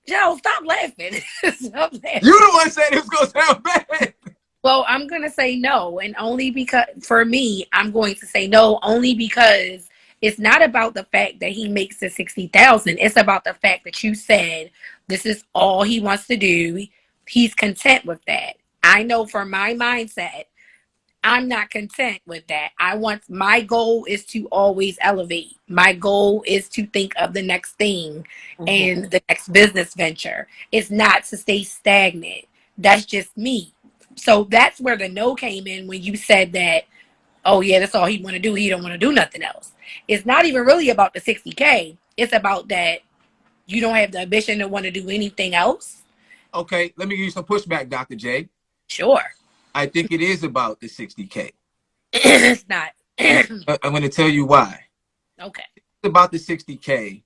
Joe, stop laughing. Stop laughing. You the one said it was going to sound bad. Well, I'm going to say no. And only because, for me, I'm going to say no only because it's not about the fact that he makes the $60,000. It's about the fact that you said this is all he wants to do. He's content with that. I know for my mindset, I'm not content with that. My goal is to always elevate. My goal is to think of the next thing and the next business venture. It's not to stay stagnant. That's just me. So that's where the no came in when you said that, oh yeah, that's all he want to do. He don't want to do nothing else. It's not even really about the 60K. It's about that you don't have the ambition to want to do anything else. Okay, let me give you some pushback, Dr. J. Sure. I think it is about the 60K. It's not. I'm going to tell you why. Okay. It's about the 60K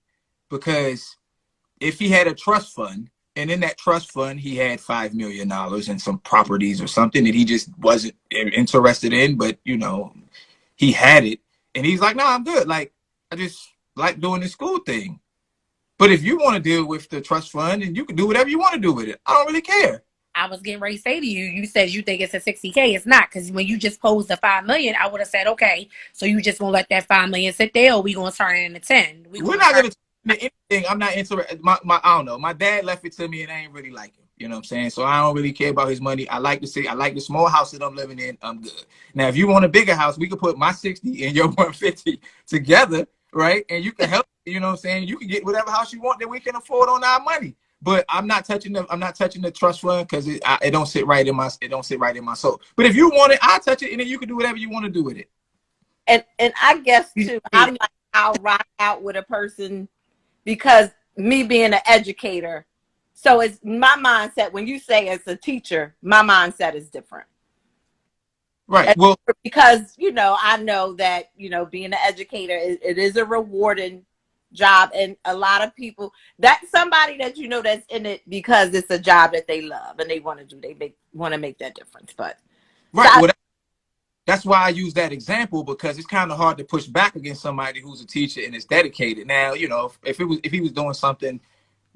because if he had a trust fund, and in that trust fund, he had $5 million in some properties or something that he just wasn't interested in, but, you know, he had it. And he's like, no, I'm good. Like, I just like doing the school thing. But if you want to deal with the trust fund, and you can do whatever you want to do with it, I don't really care. I was getting ready to say to you, you said you think it's a 60K. It's not, because when you just posed the 5 million, I would have said, okay, so you just gonna let that 5 million sit there, or we gonna turn it into 10? We're not gonna turn into anything. I'm not interested. I don't know. My dad left it to me, and I ain't really like him. You know what I'm saying? So I don't really care about his money. I like the small house that I'm living in. I'm good. Now, if you want a bigger house, we could put my 60 and your 150 together, right? And you can help. You know what I'm saying? You can get whatever house you want that we can afford on our money. But I'm not touching the trust fund because it don't sit right in my soul. But if you want it, I'll touch it, and then you can do whatever you want to do with it. And I guess too, I'm like, I'll rock out with a person because me being an educator. So it's my mindset. When you say as a teacher, my mindset is different. Right. And well, because, you know, I know that, you know, being an educator, it is a rewarding job. And a lot of people, that's somebody that, you know, that's in it because it's a job that they love and they want to do. They want to make that difference. But right. So that's why I use that example, because it's kind of hard to push back against somebody who's a teacher and is dedicated. Now, you know, if he was doing something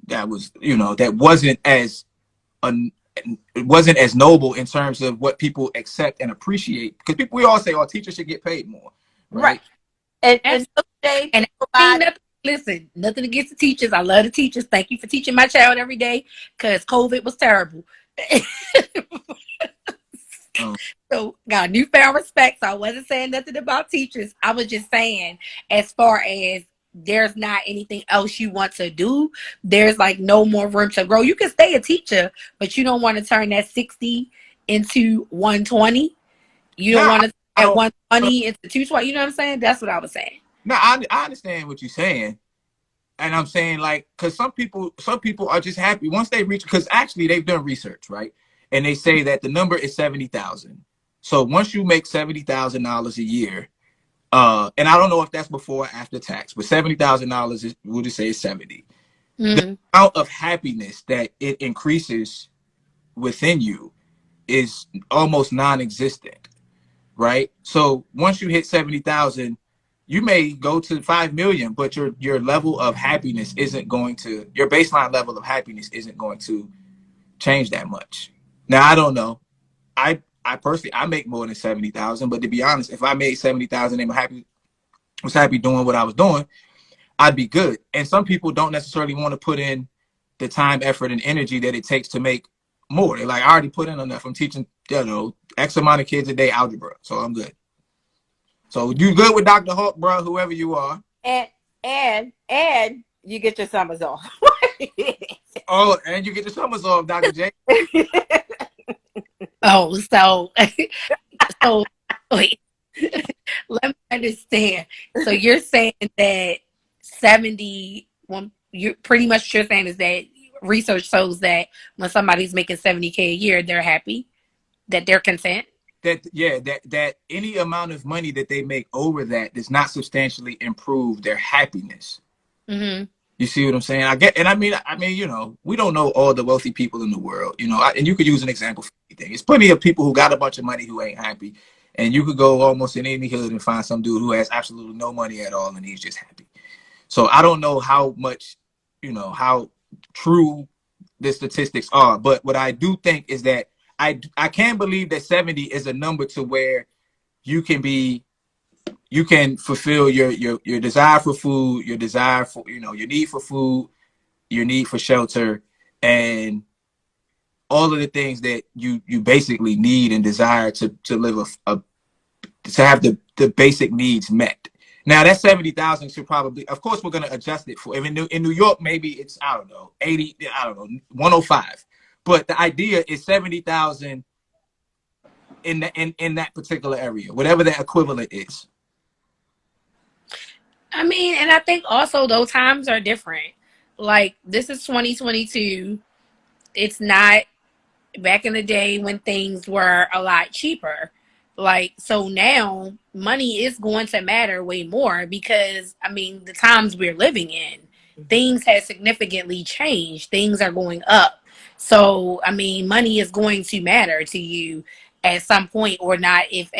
that was, you know, that wasn't as it wasn't as noble in terms of what people accept and appreciate, because we all say, oh, teachers should get paid more, right? And listen, nothing against the teachers. I love the teachers. Thank you for teaching my child every day, because COVID was terrible. So got newfound respect. So I wasn't saying nothing about teachers. I was just saying, as far as there's not anything else you want to do, there's like no more room to grow. You can stay a teacher, but you don't want to turn that 60 into 120. You don't want to turn that 120 into 220. You know what I'm saying? That's what I was saying. No, I understand what you're saying. And I'm saying, like, because some people are just happy once they reach, because actually they've done research, right? And they say that the number is 70,000. So once you make $70,000 a year, and I don't know if that's before or after tax, but $70,000 we'll just say is 70. Mm-hmm. The amount of happiness that it increases within you is almost non-existent, right? So once you hit 70,000, you may go to 5 million, but your level of happiness isn't going to, your baseline level of happiness isn't going to change that much. Now, I don't know. I personally, I make more than 70,000, but to be honest, if I made 70,000 and was happy doing what I was doing, I'd be good. And some people don't necessarily want to put in the time, effort, and energy that it takes to make more. They're like, I already put in enough. I'm teaching, you know, X amount of kids a day algebra, so I'm good. So you good with Dr. Hawk, bro, whoever you are. And you get your summers off. Oh, and you get your summers off, Dr. J. Oh, so wait. Let me understand. So you're saying that 70, you're pretty much you're saying is that research shows that when somebody's making 70K a year, they're happy, that they're content. That any amount of money that they make over that does not substantially improve their happiness. Mm-hmm. You see what I'm saying? I mean, you know, we don't know all the wealthy people in the world, you know, and you could use an example for anything. There's plenty of people who got a bunch of money who ain't happy, and you could go almost in any hood and find some dude who has absolutely no money at all, and he's just happy. So I don't know how much, you know, how true the statistics are, but what I do think is that I can't believe that 70 is a number to where you can fulfill your desire for food, your desire for, you know, your need for food, your need for shelter, and all of the things that you basically need and desire to live to have the basic needs met. Now that 70,000 should probably, of course, we're going to adjust it for. If in New York, maybe it's, I don't know, 80, I don't know, 105. But the idea is 70,000 in that particular area, whatever that equivalent is. I mean, and I think also those times are different. Like, this is 2022. It's not back in the day when things were a lot cheaper. Like, so now money is going to matter way more because, I mean, the times we're living in, things have significantly changed. Things are going up. So, I mean, money is going to matter to you at some point or not if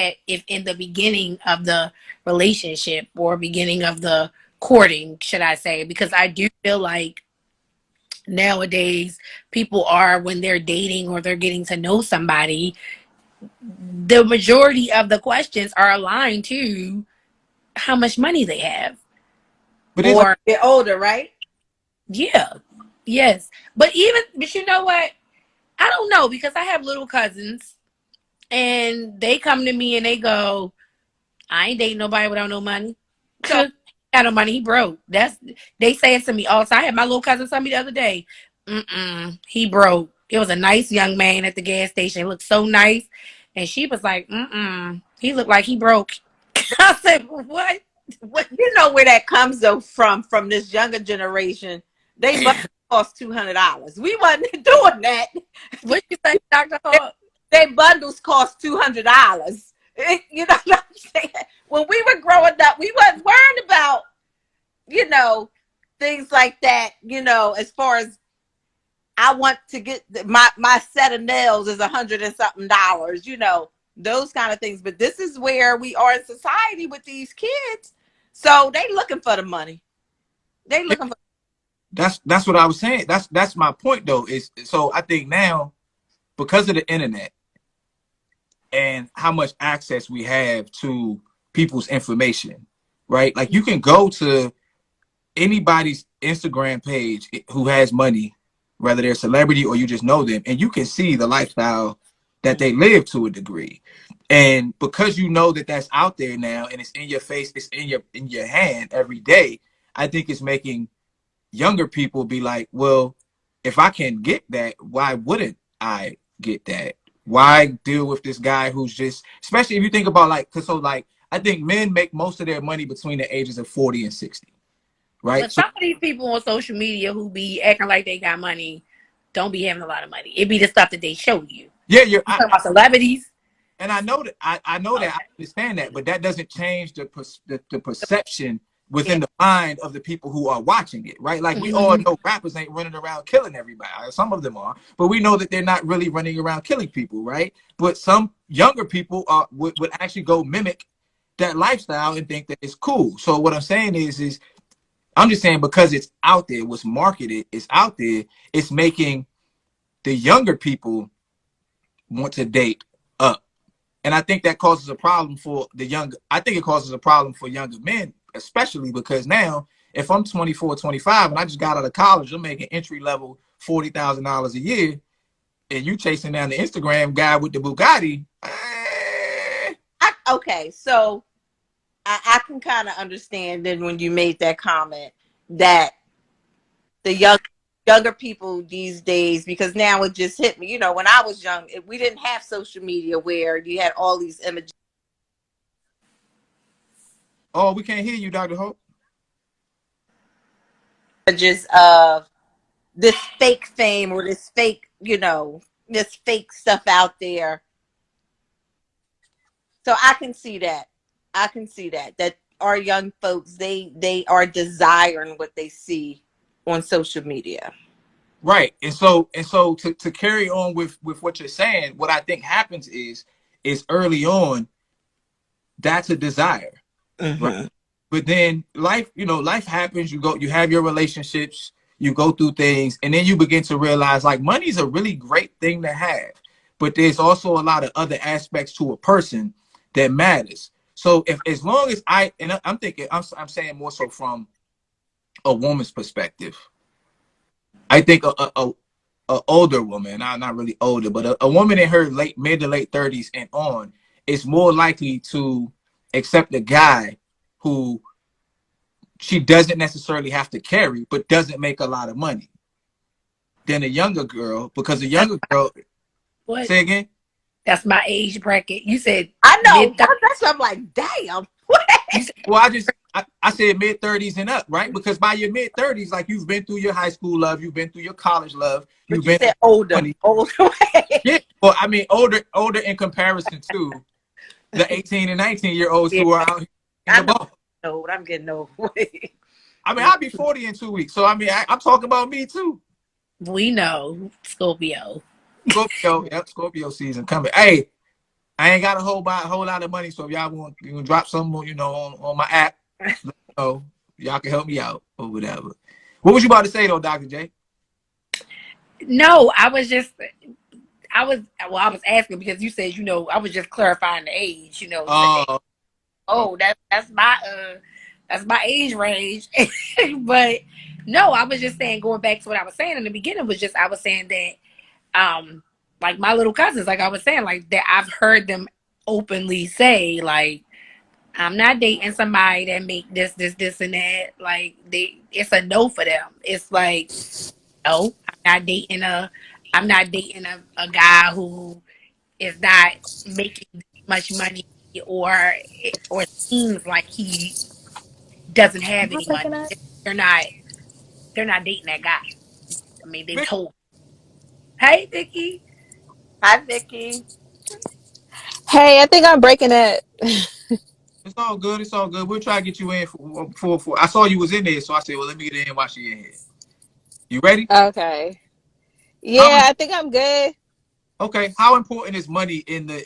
in the beginning of the relationship or beginning of the courting, should I say, because I do feel like nowadays people are, when they're dating or they're getting to know somebody, the majority of the questions are aligned to how much money they have. But or Get older, right? yeah, yes, but you know what, I don't know, because I have little cousins and they come to me and they go, I ain't dating nobody without no money. So Got no money, he broke. They say it to me all the time. I had my little cousin tell me the other day, he broke. It was a nice young man at the gas station. He looked so nice. And she was like, he looked like he broke. I said, what? you know where that comes though from this younger generation. They cost $200. We wasn't doing that. What you say, Dr. Hall? Their bundles cost $200. You know what I'm saying? When we were growing up, we wasn't worrying about, things like that. As far as I want to get my set of nails is $100 and something. Those kind of things. But this is where we are in society with these kids. So they looking for the money. They looking for. that's what I was saying. That's my point though. Is so I think now, because of the internet and how much access we have to people's information, right? Like you can go to anybody's Instagram page who has money, whether they're a celebrity or you just know them, and you can see the lifestyle that they live to a degree. And because you know that that's out there now and it's in your face, it's in your hand every day, I think it's making younger people be like, well, if I can get that, why wouldn't I get that? Why deal with this guy who's just, especially if you think about like, cause so like, I think men make most of their money between the ages of 40 and 60, right? But some of these people on social media who be acting like they got money don't be having a lot of money. It be the stuff that they show you. Yeah, you talking about celebrities. And I know that I know that, I understand that, but that doesn't change the perception within the mind of the people who are watching it, right? Like we all know rappers ain't running around killing everybody. Some of them are, but we know that they're not really running around killing people, right? But some younger people would actually go mimic that lifestyle and think that it's cool. So what I'm saying is I'm just saying, because it's out there, what's marketed is out there, it's making the younger people want to date up. And I think that causes a problem for I think it causes a problem for younger men, especially because now if I'm 24, 25 and I just got out of college, I'm making entry level $40,000 a year, and you chasing down the Instagram guy with the Bugatti. Okay, so I can kind of understand then when you made that comment that the younger people these days, because now it just hit me. When I was young, we didn't have social media where you had all these images. Oh, we can't hear you, Dr. Hope. Images of this fake fame or this fake, this fake stuff out there. So I can see that. That our young folks, they are desiring what they see on social media. Right. And so to carry on with what you're saying, what I think happens is early on, that's a desire. Right? But then life happens, you have your relationships, you go through things, and then you begin to realize like money's a really great thing to have, but there's also a lot of other aspects to a person that matters. So as long as I'm saying more so from a woman's perspective, I think a older woman, not really older, but a woman in her mid to late 30s and on is more likely to accept a guy who she doesn't necessarily have to carry, but doesn't make a lot of money than a younger girl, because a younger girl. What? Say again. That's my age bracket. You said I know. mid-30s. That's what I'm like, damn. Well, I said mid 30s and up, right? Because by your mid 30s, like you've been through your high school love, you've been through your college love, But you said older. Older. Yeah. Well, I mean older in comparison to the 18 and 19-year-olds who are out here in the ball. Old. I'm getting old. I mean, I'll be 40 in 2 weeks. So I mean, I'm talking about me too. We know Scorpio. Yep, Scorpio season coming. Hey, I ain't got a whole lot of money, so if y'all want you can drop some, on my app, y'all can help me out or whatever. What was you about to say though, Dr. J? No, I was asking because you said, I was just clarifying the age, that's my age range. But no, I was just saying, going back to what I was saying in the beginning, I was saying that like my little cousins, like I was saying, like that I've heard them openly say, like, I'm not dating somebody that make this and that. Like it's a no for them. It's like, no, I'm not dating a guy who is not making much money or seems like he doesn't have any money. They're not dating that guy. I mean, they told. Hey, Vicky. Hi, Vicky. Hey, I think I'm breaking it. It's all good. It's all good. We'll try to get you in for. I saw you was in there, so I said, well, let me get in while she in here. You ready? Okay. Yeah, I think I'm good. Okay. How important is money in the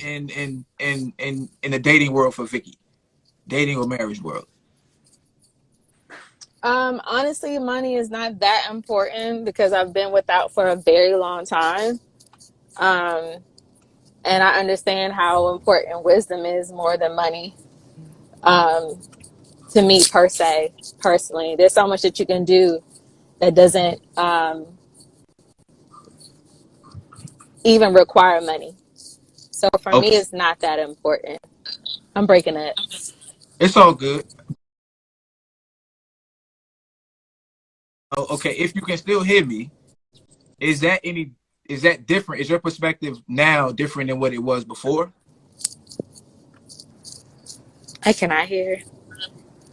dating world for Vicky? Dating or marriage world? Honestly, money is not that important because I've been without for a very long time. Um, and I understand how important wisdom is more than money. Um, to me personally, there's so much that you can do that doesn't even require money. So for me, Okay. it's not that important. I'm breaking it. It's all good. Oh, okay. If you can still hear me, is that different? Is your perspective now different than what it was before? I cannot hear.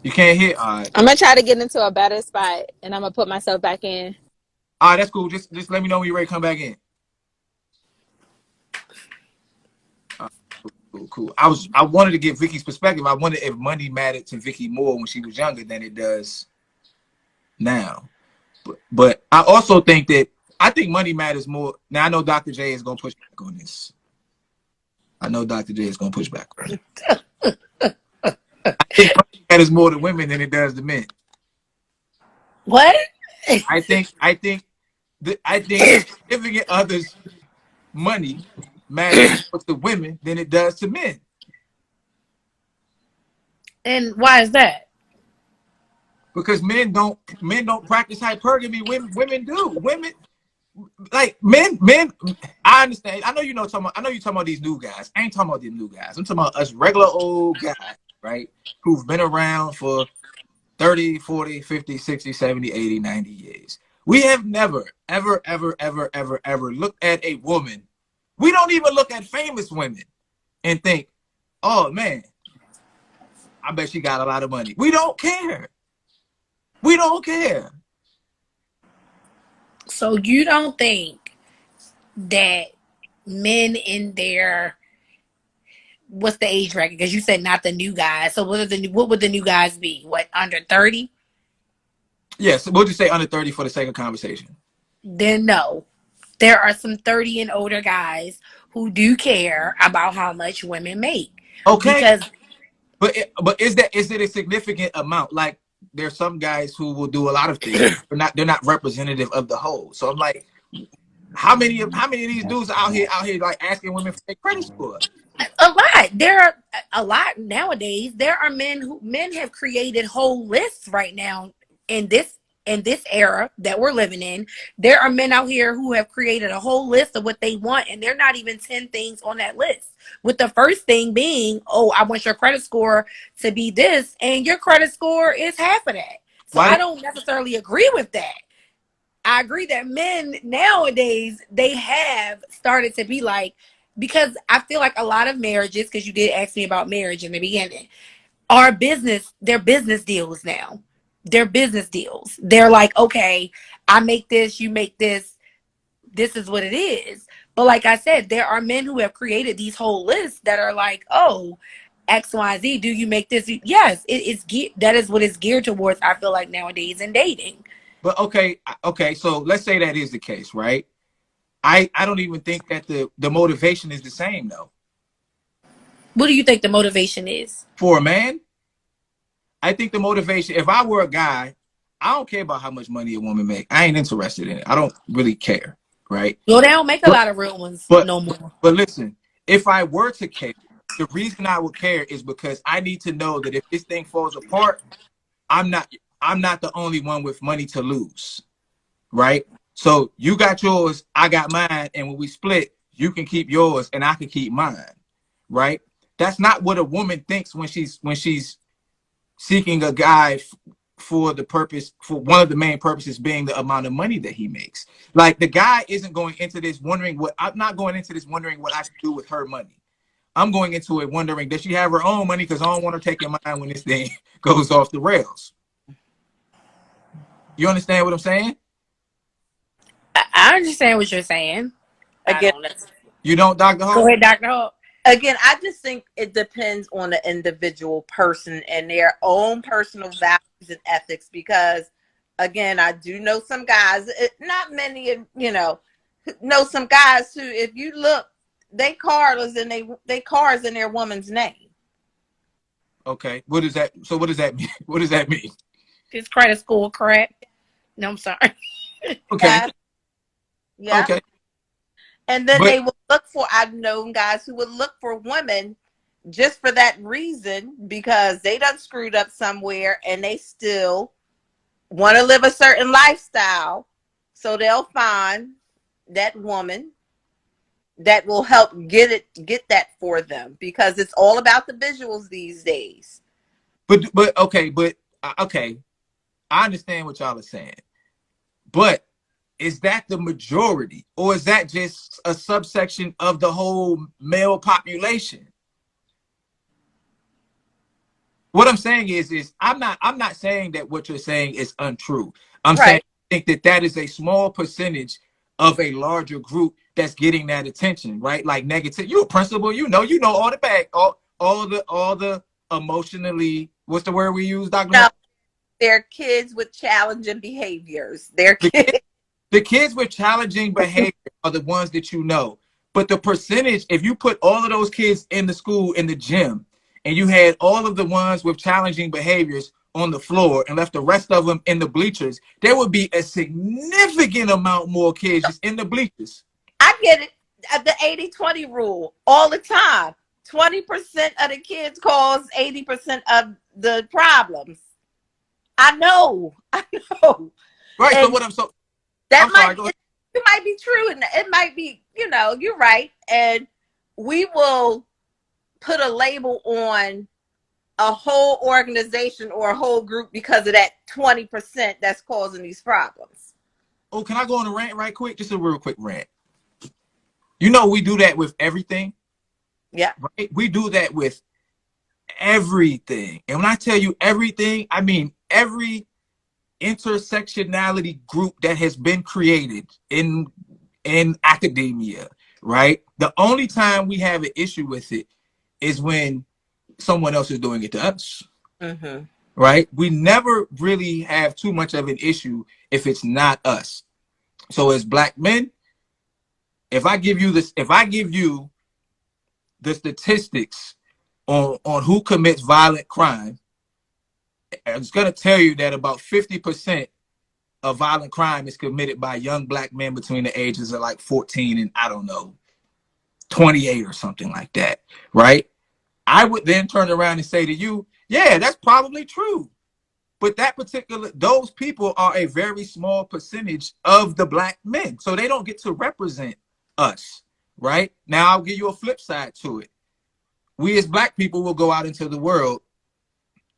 You can't hear. All right. I'm gonna try to get into a better spot, and I'm gonna put myself back in. All right, that's cool. Just let me know when you're ready to come back in. Cool. I wanted to get Vicky's perspective. I wondered if money mattered to Vicky more when she was younger than it does now. But I also think money matters more. Now I know Dr. J is gonna push back on this. I think money matters more to women than it does to men. What? I think significant others' money matters more to women than it does to men. And why is that? Because men don't practice hypergamy. Women do. Women, like men. I understand. I know you're talking about these new guys. I ain't talking about these new guys. I'm talking about us regular old guys, right? Who've been around for 30, 40, 50, 60, 70, 80, 90 years. We have never, ever, ever, ever, ever, ever looked at a woman. We don't even look at famous women and think, oh man, I bet she got a lot of money. We don't care. We don't care. So you don't think that men in their, what's the age bracket? Because you said not the new guys. So what would the new guys be? What, under 30? Yes, we'll just say under 30 for the sake of conversation. Then no. There are some 30 and older guys who do care about how much women make. Okay. Because but is it a significant amount? Like there's some guys who will do a lot of things. They're not representative of the whole. So I'm like, how many of these dudes out here like asking women for their credit score? A lot. There are a lot nowadays. There are men have created whole lists right now in this in this era that we're living in, there are men out here who have created a whole list of what they want, and they're not even 10 things on that list. With the first thing being, oh, I want your credit score to be this, and your credit score is half of that. So I don't necessarily agree with that. I agree that men nowadays, they have started to be like, because I feel like a lot of marriages, because you did ask me about marriage in the beginning, are business, they're business deals now. They're business deals. They're like, okay, I make this, you make this, this is what it is. But like I said, there are men who have created these whole lists that are like, oh, X, Y, Z, do you make this? Yes, that is what it's geared towards, I feel like, nowadays in dating. But okay, so let's say that is the case, right? I don't even think that the motivation is the same though. What do you think the motivation is? For a man, I think the motivation, if I were a guy, I don't care about how much money a woman make. I ain't interested in it. I don't really care, right? Well, they don't make a lot of real ones no more. But listen, if I were to care, the reason I would care is because I need to know that if this thing falls apart, I'm not the only one with money to lose, right? So you got yours, I got mine, and when we split, you can keep yours and I can keep mine, right? That's not what a woman thinks when she's seeking a guy for the purpose, for one of the main purposes being the amount of money that he makes. Like, the guy isn't going into this wondering what, I'm not going into this wondering what I should do with her money. I'm going into it wondering, does she have her own money? Because I don't want her taking mine when this thing goes off the rails. You understand what I'm saying? I understand what you're saying. Again, you don't, Dr. Hope? Go ahead, Dr. Hope. Again, I just think it depends on the individual person and their own personal values and ethics. Because, again, I do know some guys, not many, know some guys who, if you look, they cars in their woman's name. Okay, what does that? So what does that mean? What does that mean? His credit score correct? No, I'm sorry. Okay. Yeah. Okay. And then they will look for, I've known guys who would look for women just for that reason, because they done screwed up somewhere and they still want to live a certain lifestyle. So they'll find that woman that will help get that for them, because it's all about the visuals these days. But okay, I understand what y'all are saying, but is that the majority, or is that just a subsection of the whole male population? What I'm saying is I'm not saying that what you're saying is untrue. I'm saying I think that is a small percentage of a larger group that's getting that attention, right? Like negative. You're a principal, you know all the back, all the emotionally, what's the word we use, Dr. No, they're kids with challenging behaviors. They're kids. The kids with challenging behavior are the ones that you know. But the percentage, if you put all of those kids in the school, in the gym, and you had all of the ones with challenging behaviors on the floor and left the rest of them in the bleachers, there would be a significant amount more kids just in the bleachers. I get it. The 80-20 rule all the time. 20% of the kids cause 80% of the problems. I know. Right. And so what I'm so that it might be true, and it might be, you're right. And we will put a label on a whole organization or a whole group because of that 20% that's causing these problems. Oh, can I go on a rant right quick? Just a real quick rant. We do that with everything. Yeah. Right? We do that with everything. And when I tell you everything, I mean every intersectionality group that has been created in academia, right? The only time we have an issue with it is when someone else is doing it to us. Mm-hmm. Right? We never really have too much of an issue if it's not us. So as Black men, if I give you the statistics on who commits violent crime, it's going to tell you that about 50% of violent crime is committed by young Black men between the ages of like 14 and, I don't know, 28 or something like that, right? I would then turn around and say to you, yeah, that's probably true. But those people are a very small percentage of the black men. So they don't get to represent us, right? Now, I'll give you a flip side to it. We as black people will go out into the world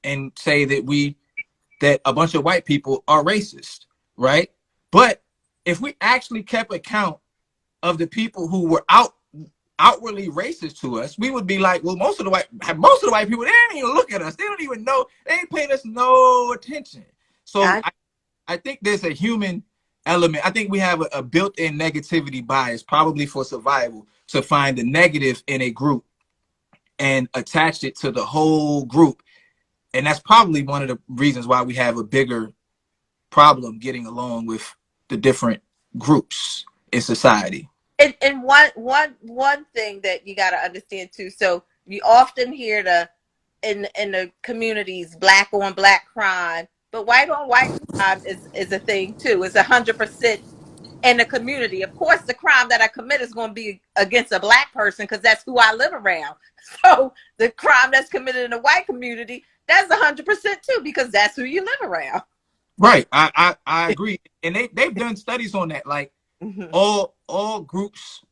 and say that a bunch of white people are racist, right? But if we actually kept account of the people who were outwardly racist to us, we would be like, well, most of the white people, they didn't even look at us. They don't even know. They ain't paying us no attention. So I think there's a human element. I think we have a built-in negativity bias, probably for survival, to find the negative in a group and attach it to the whole group. And that's probably one of the reasons why we have a bigger problem getting along with the different groups in society. And one thing that you got to understand too. So you often hear in the communities, black on black crime, but white on white crime is a thing too. It's 100% in the community. Of course, the crime that I commit is going to be against a black person because that's who I live around. So the crime that's committed in the white community, that's 100% too, because that's who you live around. Right. I agree. And they've done studies on that. Like all groups,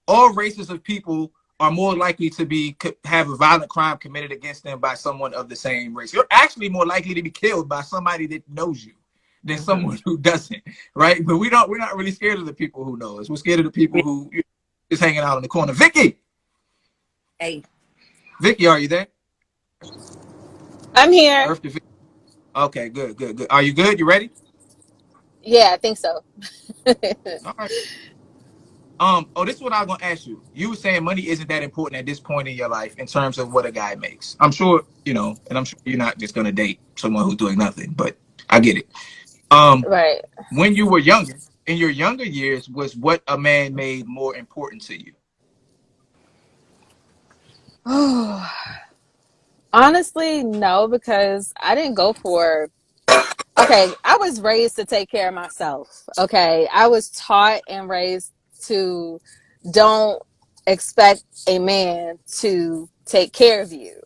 all races of people are more likely to have a violent crime committed against them by someone of the same race. You're actually more likely to be killed by somebody that knows you than someone who doesn't, right? But we're not really scared of the people who know us. We're scared of the people who is hanging out in the corner. Vicky! Hey. Vicky, are you there? I'm here. Okay, good. Are you good? You ready? Yeah, I think so. All right. This is what I was gonna ask you. You were saying money isn't that important at this point in your life in terms of what a guy makes. I'm sure, and I'm sure you're not just gonna date someone who's doing nothing, but I get it. Right. When you were younger, in your younger years, was what a man made more important to you? Honestly, no, because I didn't go for. Okay, I was raised to take care of myself. Okay, I was taught and raised to don't expect a man to take care of you.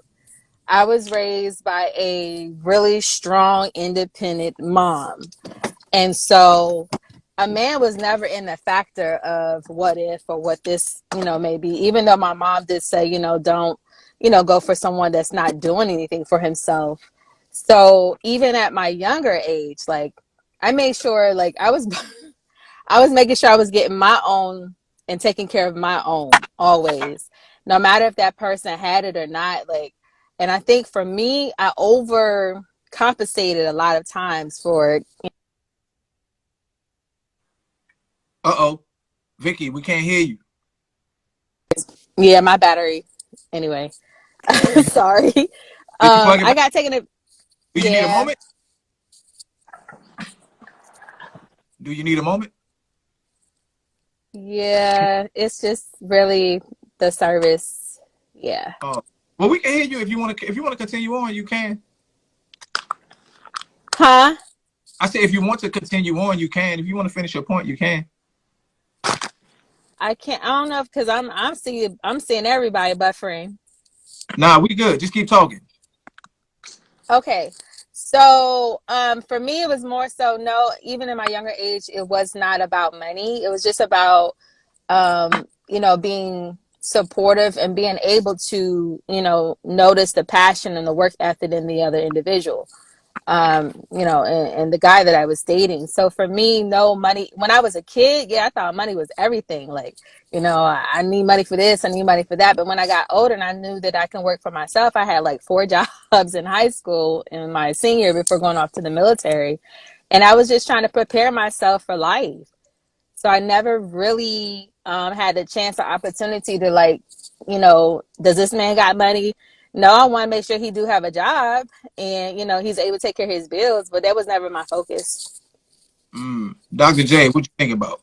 I was raised by a really strong, independent mom. And so a man was never in the factor of what if or what this, may be, even though my mom did say, don't, go for someone that's not doing anything for himself. So even at my younger age, like I made sure like I was making sure I was getting my own and taking care of my own always, no matter if that person had it or not. Like, and I think for me, I overcompensated a lot of times for. Vicky, we can't hear you. Yeah, my battery. Anyway, sorry. I got taken it. Do you need a moment? Do you need a moment? Yeah, it's just really the service. Yeah. Oh, well, we can hear you if you want to. If you want to continue on, you can. Huh? I said if you want to continue on, you can. If you want to finish your point, you can. I can't. I don't know because I'm seeing everybody buffering. Nah, we good. Just keep talking. Okay. So for me, it was more so even in my younger age, it was not about money. It was just about being supportive and being able to notice the passion and the work ethic in the other individual. And the guy that I was dating. So for me, no money. When I was a kid, yeah, I thought money was everything. Like, I need money for this, I need money for that. But when I got older and I knew that I can work for myself, I had like 4 jobs in high school in my senior year before going off to the military. And I was just trying to prepare myself for life. So I never really had the chance or opportunity to does this man got money? No, I want to make sure he do have a job and, he's able to take care of his bills, but that was never my focus. Dr. J, what you think about?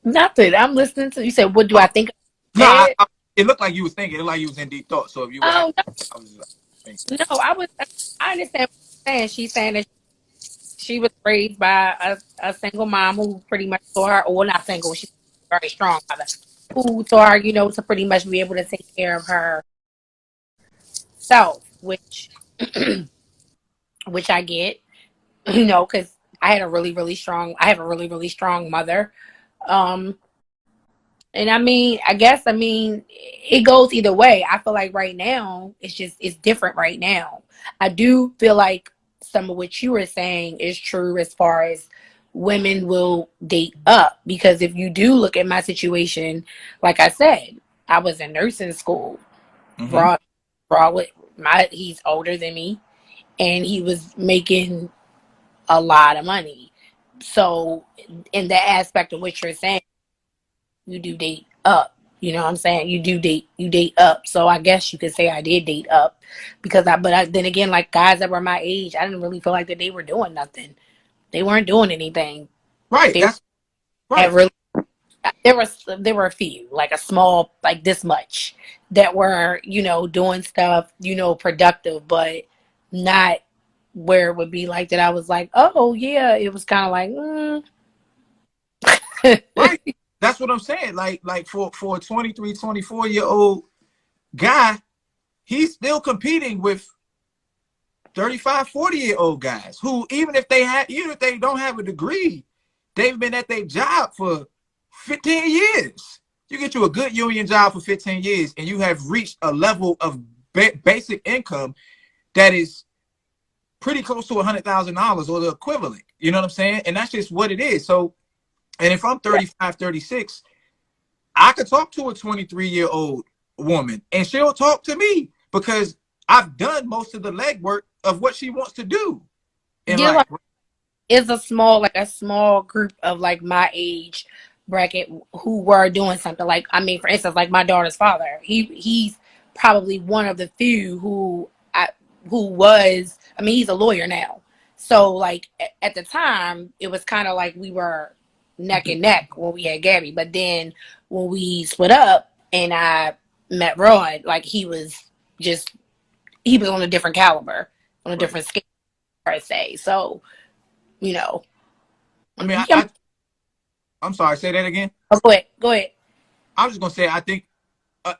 Nothing. I'm listening to you. Said, what do I think? No, it looked like you was thinking. It looked like you was in deep thought. So if you were, no. I understand what she's saying. She's saying that she was raised by a single mom who pretty much taught her, well, not single, she's very strong mother, who taught her, to pretty much be able to take care of herself, which which I get, you know, because I have a really, really strong mother. Um, and I mean, it goes either way. I feel like right now, it's different right now. I do feel like some of what you were saying is true as far as women will date up. Because if you do look at my situation, like I said, I was in nursing school. Mm-hmm. Broad, he's older than me, and he was making a lot of money. So, in that aspect of what you're saying, you do date up. You know what I'm saying? You date up. So I guess you could say I did date up because then again, like guys that were my age, I didn't really feel like that they were doing nothing. They weren't doing anything. Right. They That's had right. really, there were a few, like a small, like this much, that were, you know, doing stuff, you know, productive, but not where it would be like that. I was like, oh yeah, it was kind of like, Right. That's what I'm saying. Like for a 23, 24-year-old guy, he's still competing with 35, 40-year-old guys who, even if they don't have a degree, they've been at their job for 15 years. You get you a good union job for 15 years and you have reached a level of basic income that is pretty close to $100,000 or the equivalent. You know what I'm saying? And that's just what it is. So, and if I'm 35, 36, I could talk to a 23-year-old woman and she'll talk to me because I've done most of the legwork of what she wants to do in yeah, life. like it's a small group of like my age bracket who were doing something. Like, I mean, for instance, like my daughter's father, he's probably one of the few who was, I mean, he's a lawyer now. So like at the time, it was kind of like we were neck and neck when we had Gabby. But then when we split up and I met Rod, like he was on a different caliber, on a Right. different scale per se. So, you know, I mean, yeah, I'm sorry, say that again. go ahead, go ahead. I was just going to say, I think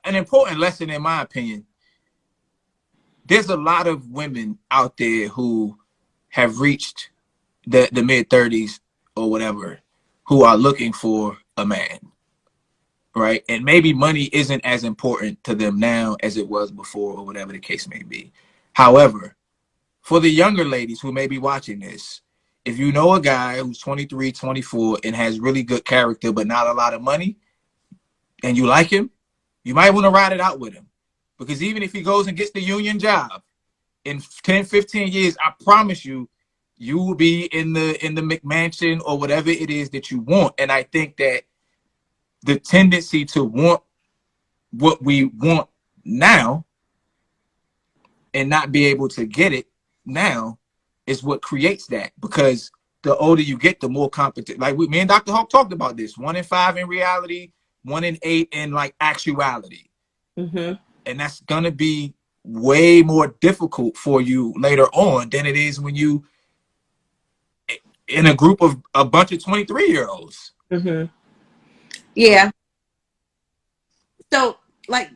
an important lesson, in my opinion, there's a lot of women out there who have reached the mid 30s or whatever who are looking for a man, right? And maybe money isn't as important to them now as it was before or whatever the case may be. However, for the younger ladies who may be watching this, if you know a guy who's 23, 24 and has really good character but not a lot of money and you like him, you might want to ride it out with him. Because even if he goes and gets the union job, in 10, 15 years, I promise you, you will be in the McMansion or whatever it is that you want. And I think that the tendency to want what we want now and not be able to get it now is what creates that. Because the older you get, the more competent. Like me and Dr. Hawk talked about this. 1 in 5 in reality, 1 in 8 in like actuality. Mm-hmm. And that's gonna be way more difficult for you later on than it is when you in a group of a bunch of 23-year-olds. Mm-hmm. Yeah. So, like,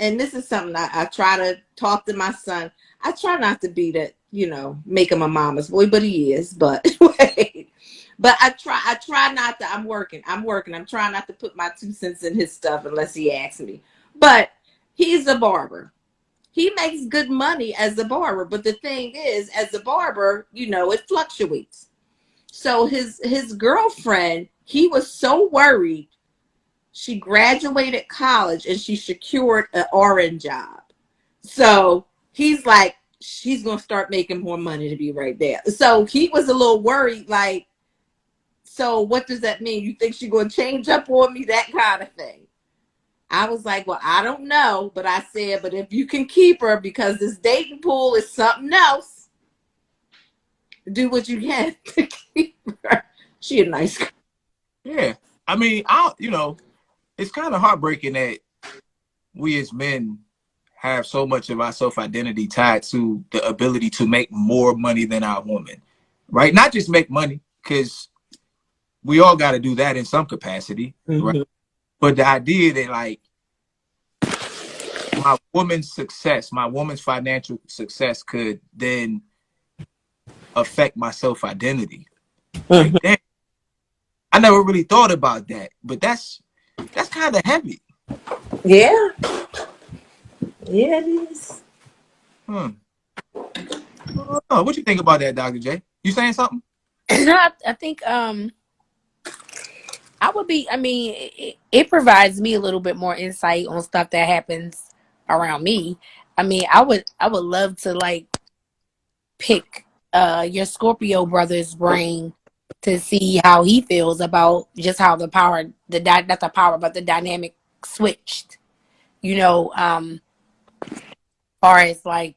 and this is something I try to talk to my son. I try not to be that, you know, make him a mama's boy, but he is. But wait. But I try not to. I'm working. I'm trying not to put my 2 cents in his stuff unless he asks me. But he's a barber. He makes good money as a barber. But the thing is, as a barber, you know, it fluctuates. So his girlfriend, he was so worried. She graduated college and she secured an RN job. So he's like, she's going to start making more money to be right there. So he was a little worried, like, so what does that mean? You think she's going to change up on me? That kind of thing. I was like, well, I don't know. But I said, but if you can keep her, because this dating pool is something else, do what you can to keep her. She a nice girl. Yeah. I mean, it's kind of heartbreaking that we as men have so much of our self-identity tied to the ability to make more money than our woman, right? Not just make money, because we all got to do that in some capacity, right? But the idea that like my woman's success, my woman's financial success could then affect my self identity. Like, damn, I never really thought about that, but that's kind of heavy. Yeah. Yeah, it is. Hmm. Oh, what you think about that, Dr. J? You saying something? I think I would be. I mean, it provides me a little bit more insight on stuff that happens around me. I mean, I would love to like pick your Scorpio brother's brain to see how he feels about just how the power, not the power, but the dynamic switched. You know, far as like,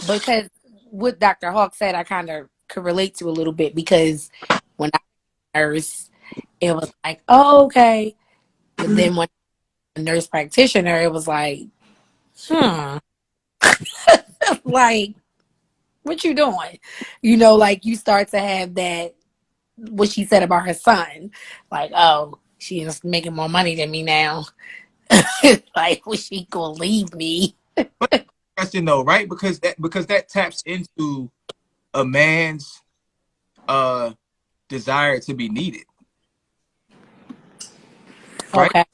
because what Dr. Hawk said, I kind of could relate to a little bit, because when I was a nurse, it was like, oh, okay. But then when a nurse practitioner, it was like, hmm, like, what you doing? You know, like you start to have that, what she said about her son, like, oh, she's making more money than me now. Like, was she gonna leave me? But question though, right? Because that taps into a man's uh desire to be needed, right? Okay.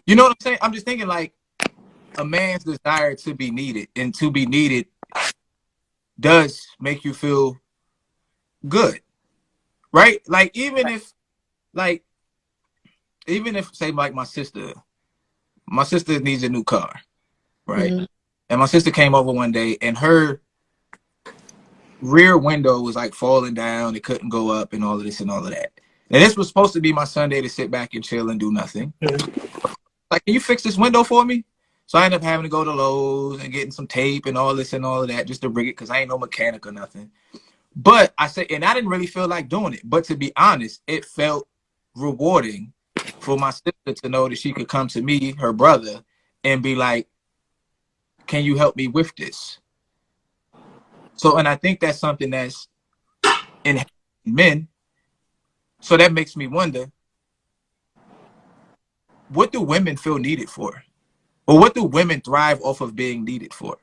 You know what I'm saying? I'm just thinking like a man's desire to be needed, and to be needed does make you feel good, right? Like like even if say like my sister needs a new car, right? Mm-hmm. And my sister came over one day and her rear window was like falling down. It couldn't go up and all of this and all of that. And this was supposed to be my Sunday to sit back and chill and do nothing. Like, can you fix this window for me? So I ended up having to go to Lowe's and getting some tape and all this and all of that just to rig it, because I ain't no mechanic or nothing. But I said, and I didn't really feel like doing it. But to be honest, it felt rewarding for my sister to know that she could come to me, her brother, and be like, can you help me with this? So, and I think that's something that's in men. So that makes me wonder, what do women feel needed for? Or what do women thrive off of being needed for?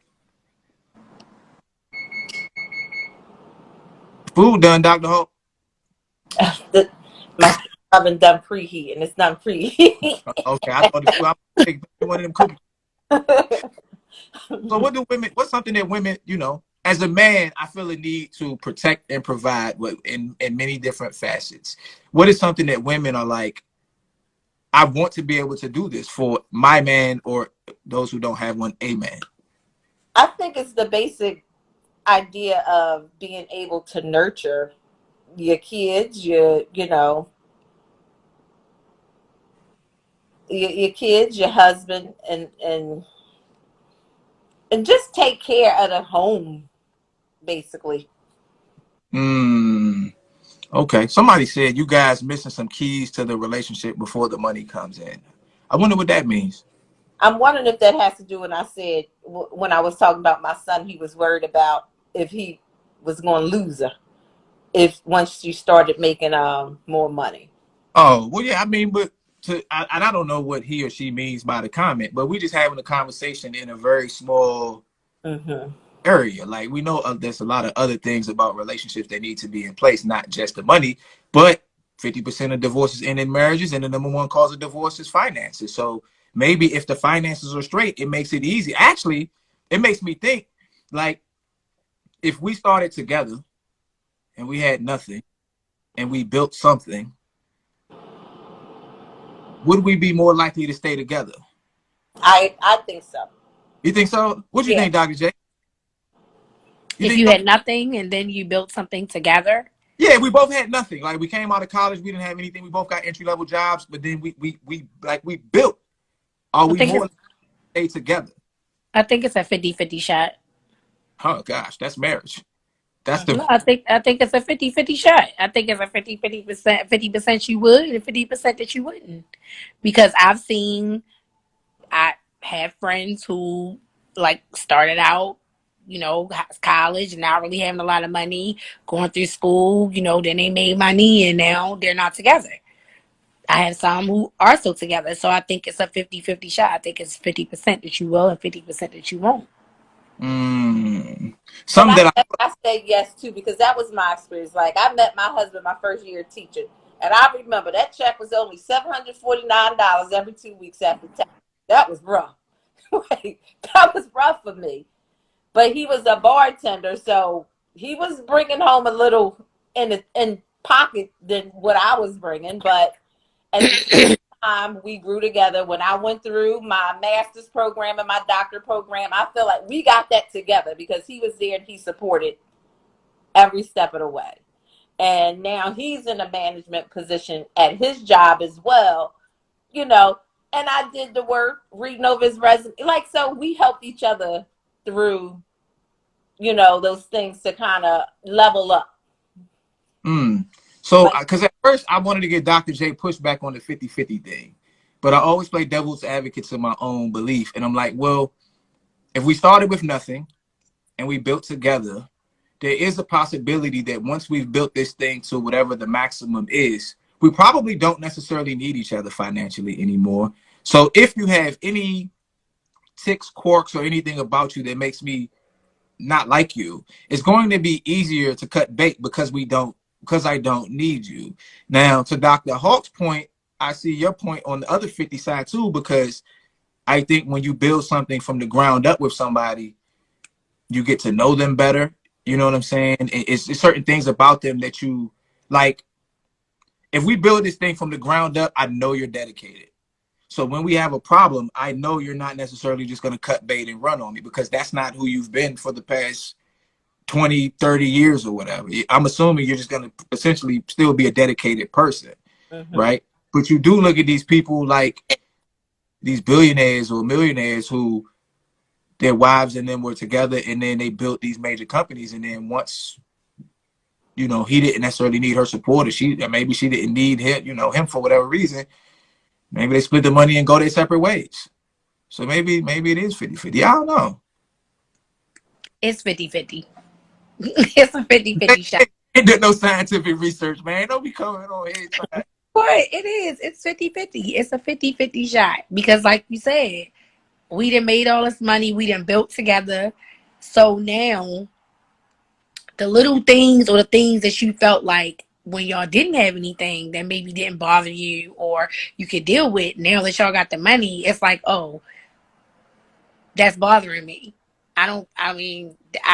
Food done, Dr. Hope. My oven done preheat, and it's done preheat. Okay, I thought the food, I think one of them cookies. So what do women, what's something that women, as a man, I feel a need to protect and provide in many different facets. What is something that women are like, I want to be able to do this for my man, or those who don't have one, a man? I think it's the basic idea of being able to nurture your kids, your kids, your husband, and just take care of the home, basically. Okay. Somebody said you guys missing some keys to the relationship before the money comes in. I wonder what that means. I'm wondering if that has to do when I said, when I was talking about my son, he was worried about if he was going to lose her if once she started making more money. Oh, well, yeah. I mean, but and I don't know what he or she means by the comment, but we just having a conversation in a very small area. Like, we know there's a lot of other things about relationships that need to be in place, not just the money, but 50% of divorces end in marriages, and the number one cause of divorce is finances. So maybe if the finances are straight, it makes it easy. Actually, it makes me think, like, if we started together and we had nothing and we built something, would we be more likely to stay together? I think so. You think so? What do you Yeah. think, Dr. J? If you had nothing and then you built something together. Yeah, we both had nothing. Like, we came out of college, we didn't have anything. We both got entry level jobs, but then we built. Are we more likely to stay together? I think it's a 50-50 shot. Oh gosh, that's marriage. That's the No, I think it's a 50-50 shot. I think it's a 50% 50% you would and 50% that you wouldn't. Because I have friends who like started out, college, not really having a lot of money, going through school, then they made money and now they're not together. I have some who are still together. So I think it's a 50-50 shot. I think it's 50% that you will and 50% that you won't. Mm. And Some that I I say yes too, because that was my experience. Like, I met my husband my first year teaching, and I remember that check was only $749 every 2 weeks after tax. That was rough. That was rough for me. But he was a bartender, so he was bringing home a little in pocket than what I was bringing. But at the same time, we grew together. When I went through my master's program and my doctorate program, I feel like we got that together because he was there and he supported every step of the way. And now he's in a management position at his job as well, you know. And I did the work reading over his resume. Like, so we helped each other through, those things to kind of level up. So, Like, because at first I wanted to get Dr. J pushed back on the 50-50 thing, but I always play devil's advocate to my own belief. And I'm like, well, if we started with nothing and we built together, there is a possibility that once we've built this thing to whatever the maximum is, we probably don't necessarily need each other financially anymore. So if you have any ticks, quirks, or anything about you that makes me not like you, it's going to be easier to cut bait because I don't need you. Now, to Dr. Hawk's point, I see your point on the other 50 side too, because I think when you build something from the ground up with somebody, you get to know them better. You know what I'm saying? It's certain things about them that you like. If we build this thing from the ground up, I know you're dedicated. So when we have a problem, I know you're not necessarily just going to cut bait and run on me, because that's not who you've been for the past 20, 30 years or whatever. I'm assuming you're just going to essentially still be a dedicated person, mm-hmm, right? But you do look at these people like these billionaires or millionaires who their wives and them were together, and then they built these major companies, and then once he didn't necessarily need her support, or maybe she didn't need him for whatever reason. Maybe they split the money and go their separate ways. So maybe it is 50-50. I don't know. It's 50-50. It's a 50-50 shot. Ain't did no scientific research, man. Don't be coming on here trying. But it is. It's 50-50. It's a 50-50 shot. Because like you said, we done made all this money. We done built together. So now the little things or the things that you felt like when y'all didn't have anything that maybe didn't bother you or you could deal with, now that y'all got the money, it's like, oh, that's bothering me. I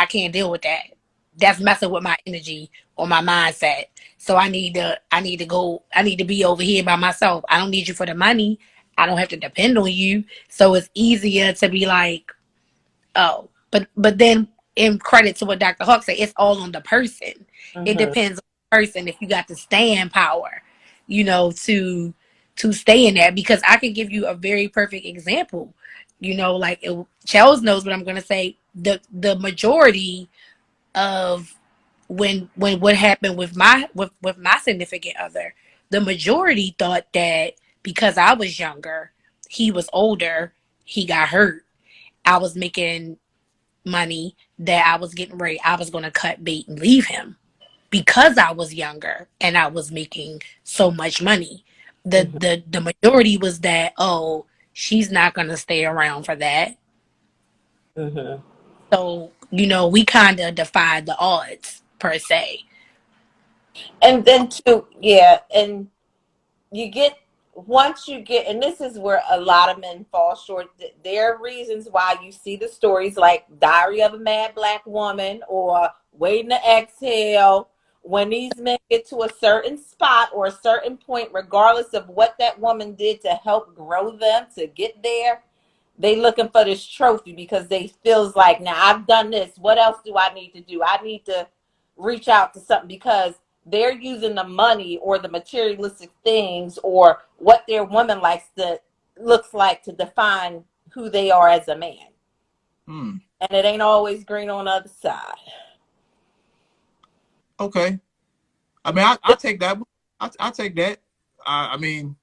can't deal with that. That's messing with my energy or my mindset. So I need to be over here by myself. I don't need you for the money. I don't have to depend on you. So it's easier to be like, oh, but then in credit to what Dr. Hawk said, it's all on the person. It mm-hmm, depends on the person if you got the stand power, to stay in that. Because I can give you a very perfect example. Like Chels knows what I'm gonna say. The majority of when what happened with my significant other, the majority thought that because I was younger, he was older, he got hurt. I was making money that I was getting ready. I was going to cut bait and leave him because I was younger and I was making so much money. The mm-hmm, the majority was that, oh, she's not going to stay around for that. mm-hmm. So, we kind of defied the odds per se. And then too, yeah, and you get once you get, and this is where a lot of men fall short. There are reasons why you see the stories like Diary of a Mad Black Woman or Waiting to Exhale. When these men get to a certain spot or a certain point, regardless of what that woman did to help grow them to get there, they looking for this trophy because they feels like, now I've done this. What else do I need to do? I need to reach out to something, because they're using the money or the materialistic things or what their woman looks like to define who they are as a man. Hmm. And it ain't always green on the other side. Okay. I mean, I take that. I take that. I mean,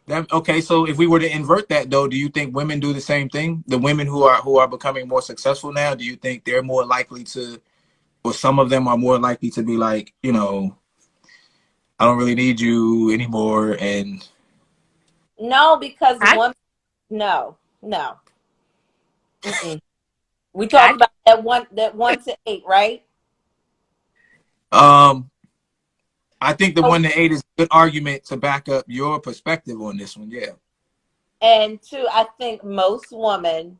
that okay. So if we were to invert that, though, do you think women do the same thing? The women who are becoming more successful now, do you think they're more likely to, or some of them are more likely to be like, I don't really need you anymore. And No, because I women, no. Mm-mm. We talking I about that 1 to 8, right? um, I think the So, 1 to 8 is a good argument to back up your perspective on this one. Yeah. and two, I think most women,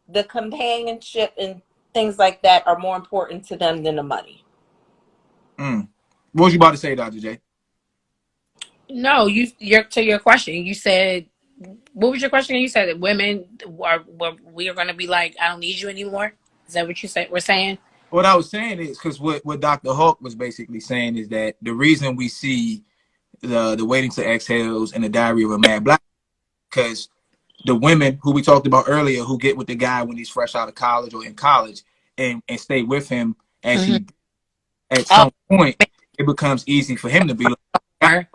the companionship and things like that are more important to them than the money. Mm. What was you about to say, Dr. J? no, you're to your question. You said, what was your question? You said that women we are going to be like, I don't need you anymore. Is that what you said? We're saying. What I was saying is because what Dr. Hawk was basically saying is that the reason we see the Waiting to Exhales and the Diary of a Mad Black, because the women who we talked about earlier who get with the guy when he's fresh out of college or in college and stay with him as Mm-hmm. he at Oh, some point it becomes easy for him to be like,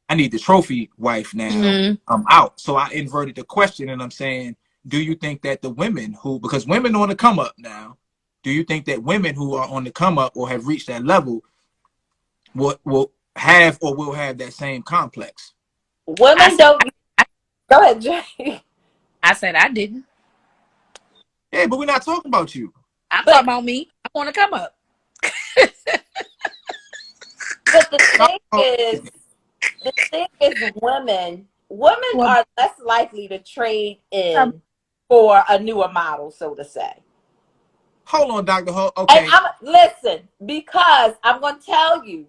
I need the trophy wife now. mm-hmm. I'm out. So I inverted the question and I'm saying, do you think that the women who, because women on the come up now, do you think that women who are on the come up or have reached that level will have or will have that same complex? I Women said, don't. Go ahead, Jay. I said I didn't. Yeah, but we're not talking about you. I'm talking But about me. I want to come up. but the thing is, women Well, are less likely to trade in for a newer model, so to say. Hold on, Dr. Ho. And Okay. I'm listen because I'm going to tell you,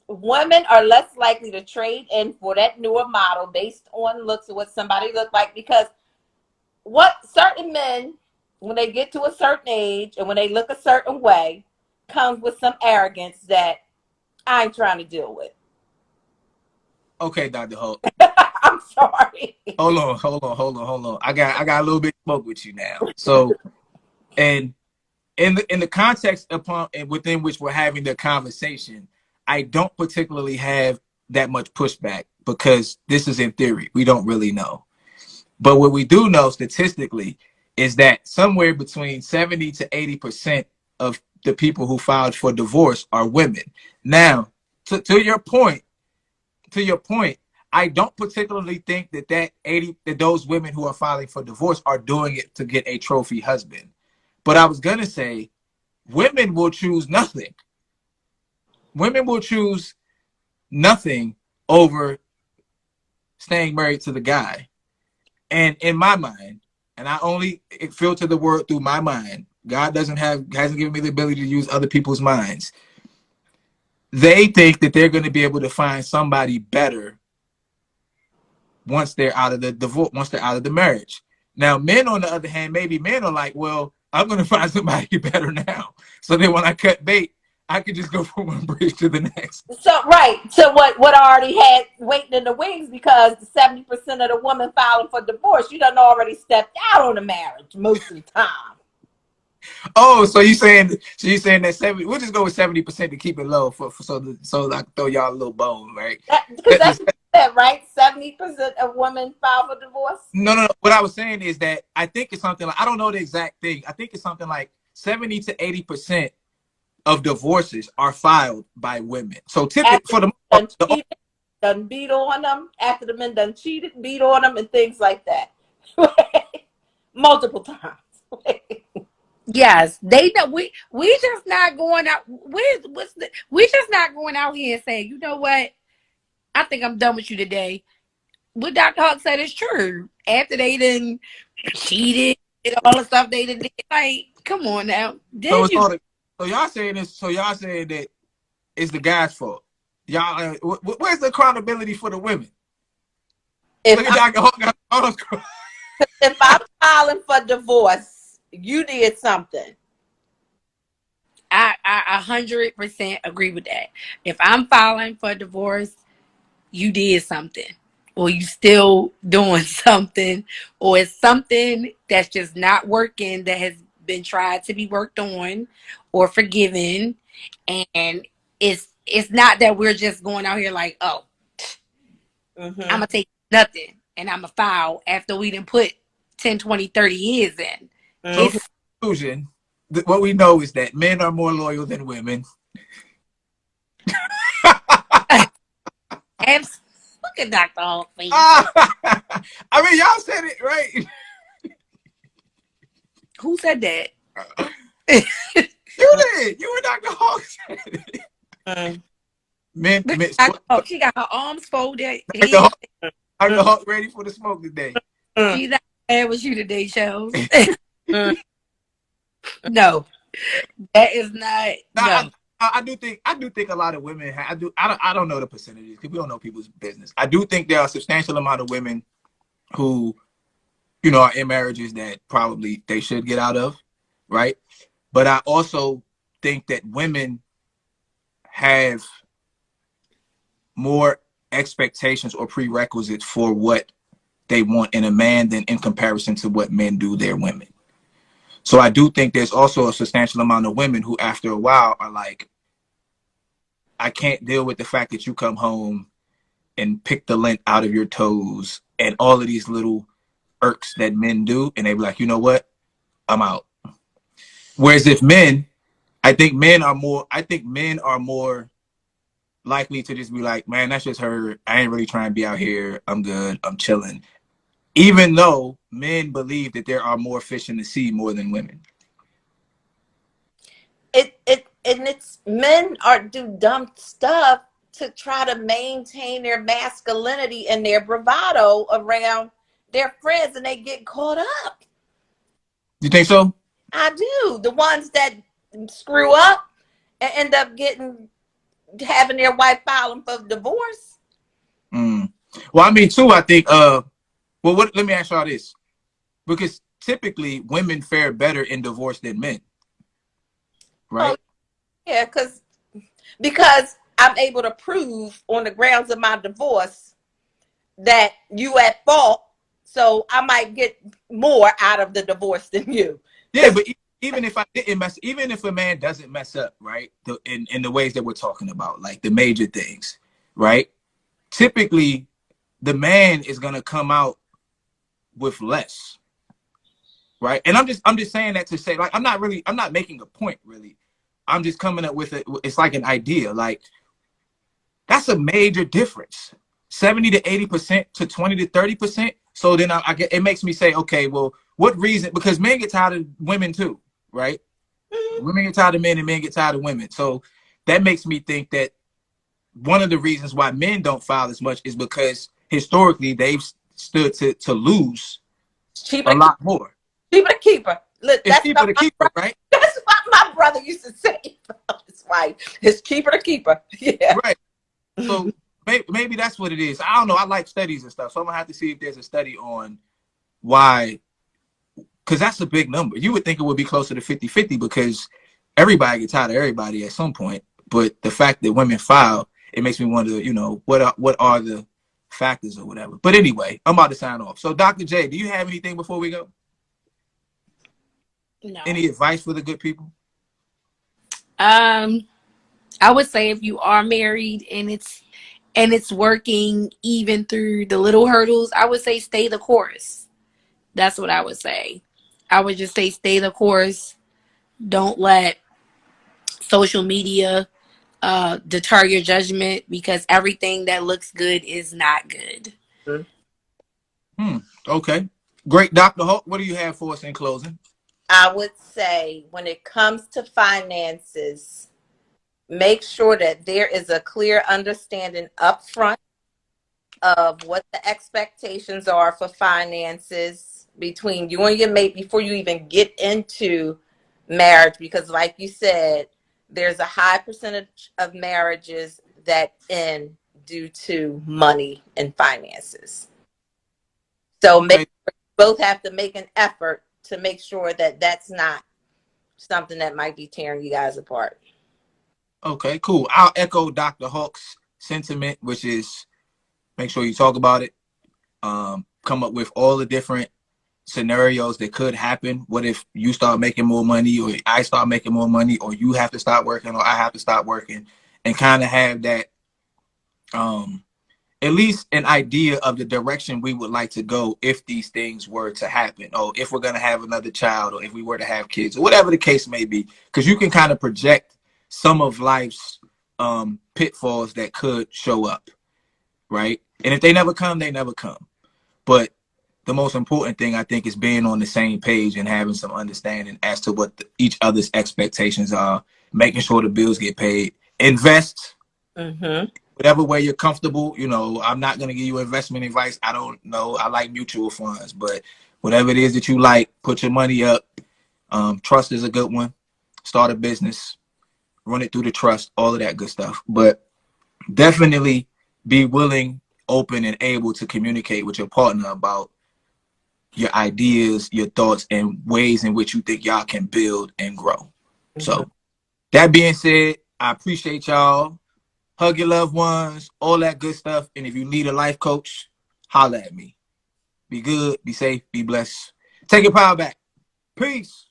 women are less likely to trade in for that newer model based on looks of what somebody looked like. Because what certain men, when they get to a certain age and when they look a certain way, comes with some arrogance that I ain't trying to deal with. Okay, Dr. Ho. I'm sorry. Hold on. I got a little bit of smoke with you now. So, and in the context upon and within which we're having the conversation, I don't particularly have that much pushback because this is in theory. We don't really know. But what we do know statistically is that somewhere between 70 to 80% of the people who filed for divorce are women. Now, to your point, I don't particularly think that those women who are filing for divorce are doing it to get a trophy husband. But I was gonna say women will choose nothing. Women will choose nothing over staying married to the guy. And in my mind, and I only filter the word through my mind. God hasn't given me the ability to use other people's minds. They think that they're going to be able to find somebody better once they're out of the divorce, once they're out of the marriage. Now, men, on the other hand, maybe men are like, well, I'm going to find somebody better now. So then when I cut bait, I could just go from one bridge to the next. So right. So what I already had waiting in the wings because the 70% of the women filing for divorce, you done already stepped out on the marriage most of the time. Oh, so you saying that 70? We'll just go with 70% to keep it low so I can throw y'all a little bone, right? Because that's what you said, right? 70% of women file for divorce. No. What I was saying is that I think it's something like I don't know the exact thing. I think it's something like 70 to 80% of divorces are filed by women. So typically, After for the done cheated, done beat on them, after the men done cheated, beat on them, and things like that, multiple times. yes, they know we just not going out. We just not going out here and saying, you know what? I think I'm done with you today. What Dr. Hawk said is true. After they didn't cheated and all the stuff they did, like, come on now. so Then it's you all the, so y'all saying this. So y'all saying that it's the guy's fault. Y'all, where's the accountability for the women? If Look at Dr. Hawk got all those. if I'm filing for divorce, you did something. I 100% agree with that. If I'm filing for divorce, you did something, or you still doing something, or it's something that's just not working that has been tried to be worked on or forgiven, and it's not that we're just going out here like, oh, I'm Mm-hmm. gonna take nothing and I'm gonna file after we didn't put 10, 20, 30 years in. So Mm-hmm. conclusion, what we know is that men are more loyal than women. Look at Dr. Hawk face. I mean, y'all said it right. Who said that? You did. You and Dr. Hawk said it. Men, She got her arms folded. Dr. Hawk ready for the smoke today. She's not bad with you today, Shells. No, that is not. No. I do think a lot of women. I don't know the percentages because we don't know people's business. I do think there are a substantial amount of women who, are in marriages that probably they should get out of, right? But I also think that women have more expectations or prerequisites for what they want in a man than in comparison to what men do their women. So I do think there's also a substantial amount of women who after a while are like, I can't deal with the fact that you come home and pick the lint out of your toes and all of these little irks that men do. And they be like, you know what? I'm out. Whereas if men, I think men are more likely to just be like, man, that's just her. I ain't really trying to be out here. I'm good. I'm chilling. Even though men believe that there are more fish in the sea more than women. It's men do dumb stuff to try to maintain their masculinity and their bravado around their friends, and they get caught up. You think so? I do. The ones that screw up and end up having their wife file them for divorce. Well, I mean, too, I think, let me ask y'all this. Because typically women fare better in divorce than men. Right? Oh, yeah, because I'm able to prove on the grounds of my divorce that you at fault. So I might get more out of the divorce than you. Yeah, but even if a man doesn't mess up, right, in the ways that we're talking about, like the major things, right, typically the man is gonna come out with less, right? And I'm just saying that to say, like, I'm not making a point really. I'm just coming up with it's like an idea, like that's a major difference, 70 to 80% to 20 to 30%. So then I get, it makes me say, okay, well, what reason? Because men get tired of women too, right? Mm-hmm. Women get tired of men and men get tired of women. So that makes me think that one of the reasons why men don't file as much is because historically they've stood to lose a lot more. Cheaper to keep her. Look, it's cheaper to keep her, right? That's what my brother used to say about his wife. It's cheaper to keep her. Yeah. Right. So maybe that's what it is. I don't know. I like studies and stuff. So I'm going to have to see if there's a study on why. Because that's a big number. You would think it would be closer to 50-50 because everybody gets tired of everybody at some point. But the fact that women file, it makes me wonder, what are the factors or whatever. But anyway, I'm about to sign off. So Dr. J, do you have anything before we go? No. Any advice for the good people? I would say if you are married and it's working even through the little hurdles, I would say stay the course. That's what I would say. I would just say stay the course. Don't let social media deter your judgment because everything that looks good is not good. Okay. Great. Dr. Holt, what do you have for us in closing? I would say when it comes to finances, make sure that there is a clear understanding up front of what the expectations are for finances between you and your mate before you even get into marriage. Because like you said, there's a high percentage of marriages that end due to money and finances. So both have to make an effort to make sure that that's not something that might be tearing you guys apart. Okay, cool. I'll echo Dr. Hawk's sentiment, which is make sure you talk about it. Come up with all the different scenarios that could happen. What if you start making more money, or I start making more money, or you have to start working, or I have to start working, and kind of have that at least an idea of the direction we would like to go if these things were to happen, or if we're going to have another child, or if we were to have kids, or whatever the case may be, because you can kind of project some of life's pitfalls that could show up. right? And if they never come, they never come. But the most important thing, I think, is being on the same page and having some understanding as to what each other's expectations are, making sure the bills get paid. Invest whatever way you're comfortable. You know, I'm not going to give you investment advice. I don't know. I like mutual funds, but whatever it is that you like, put your money up. Trust is a good one. Start a business, run it through the trust, all of that good stuff. But definitely be willing, open, and able to communicate with your partner about your ideas, your thoughts, and ways in which you think y'all can build and grow. So that being said, I appreciate y'all. Hug your loved ones, all that good stuff. And if you need a life coach, holla at me. Be good, be safe, be blessed. Take your power back. Peace.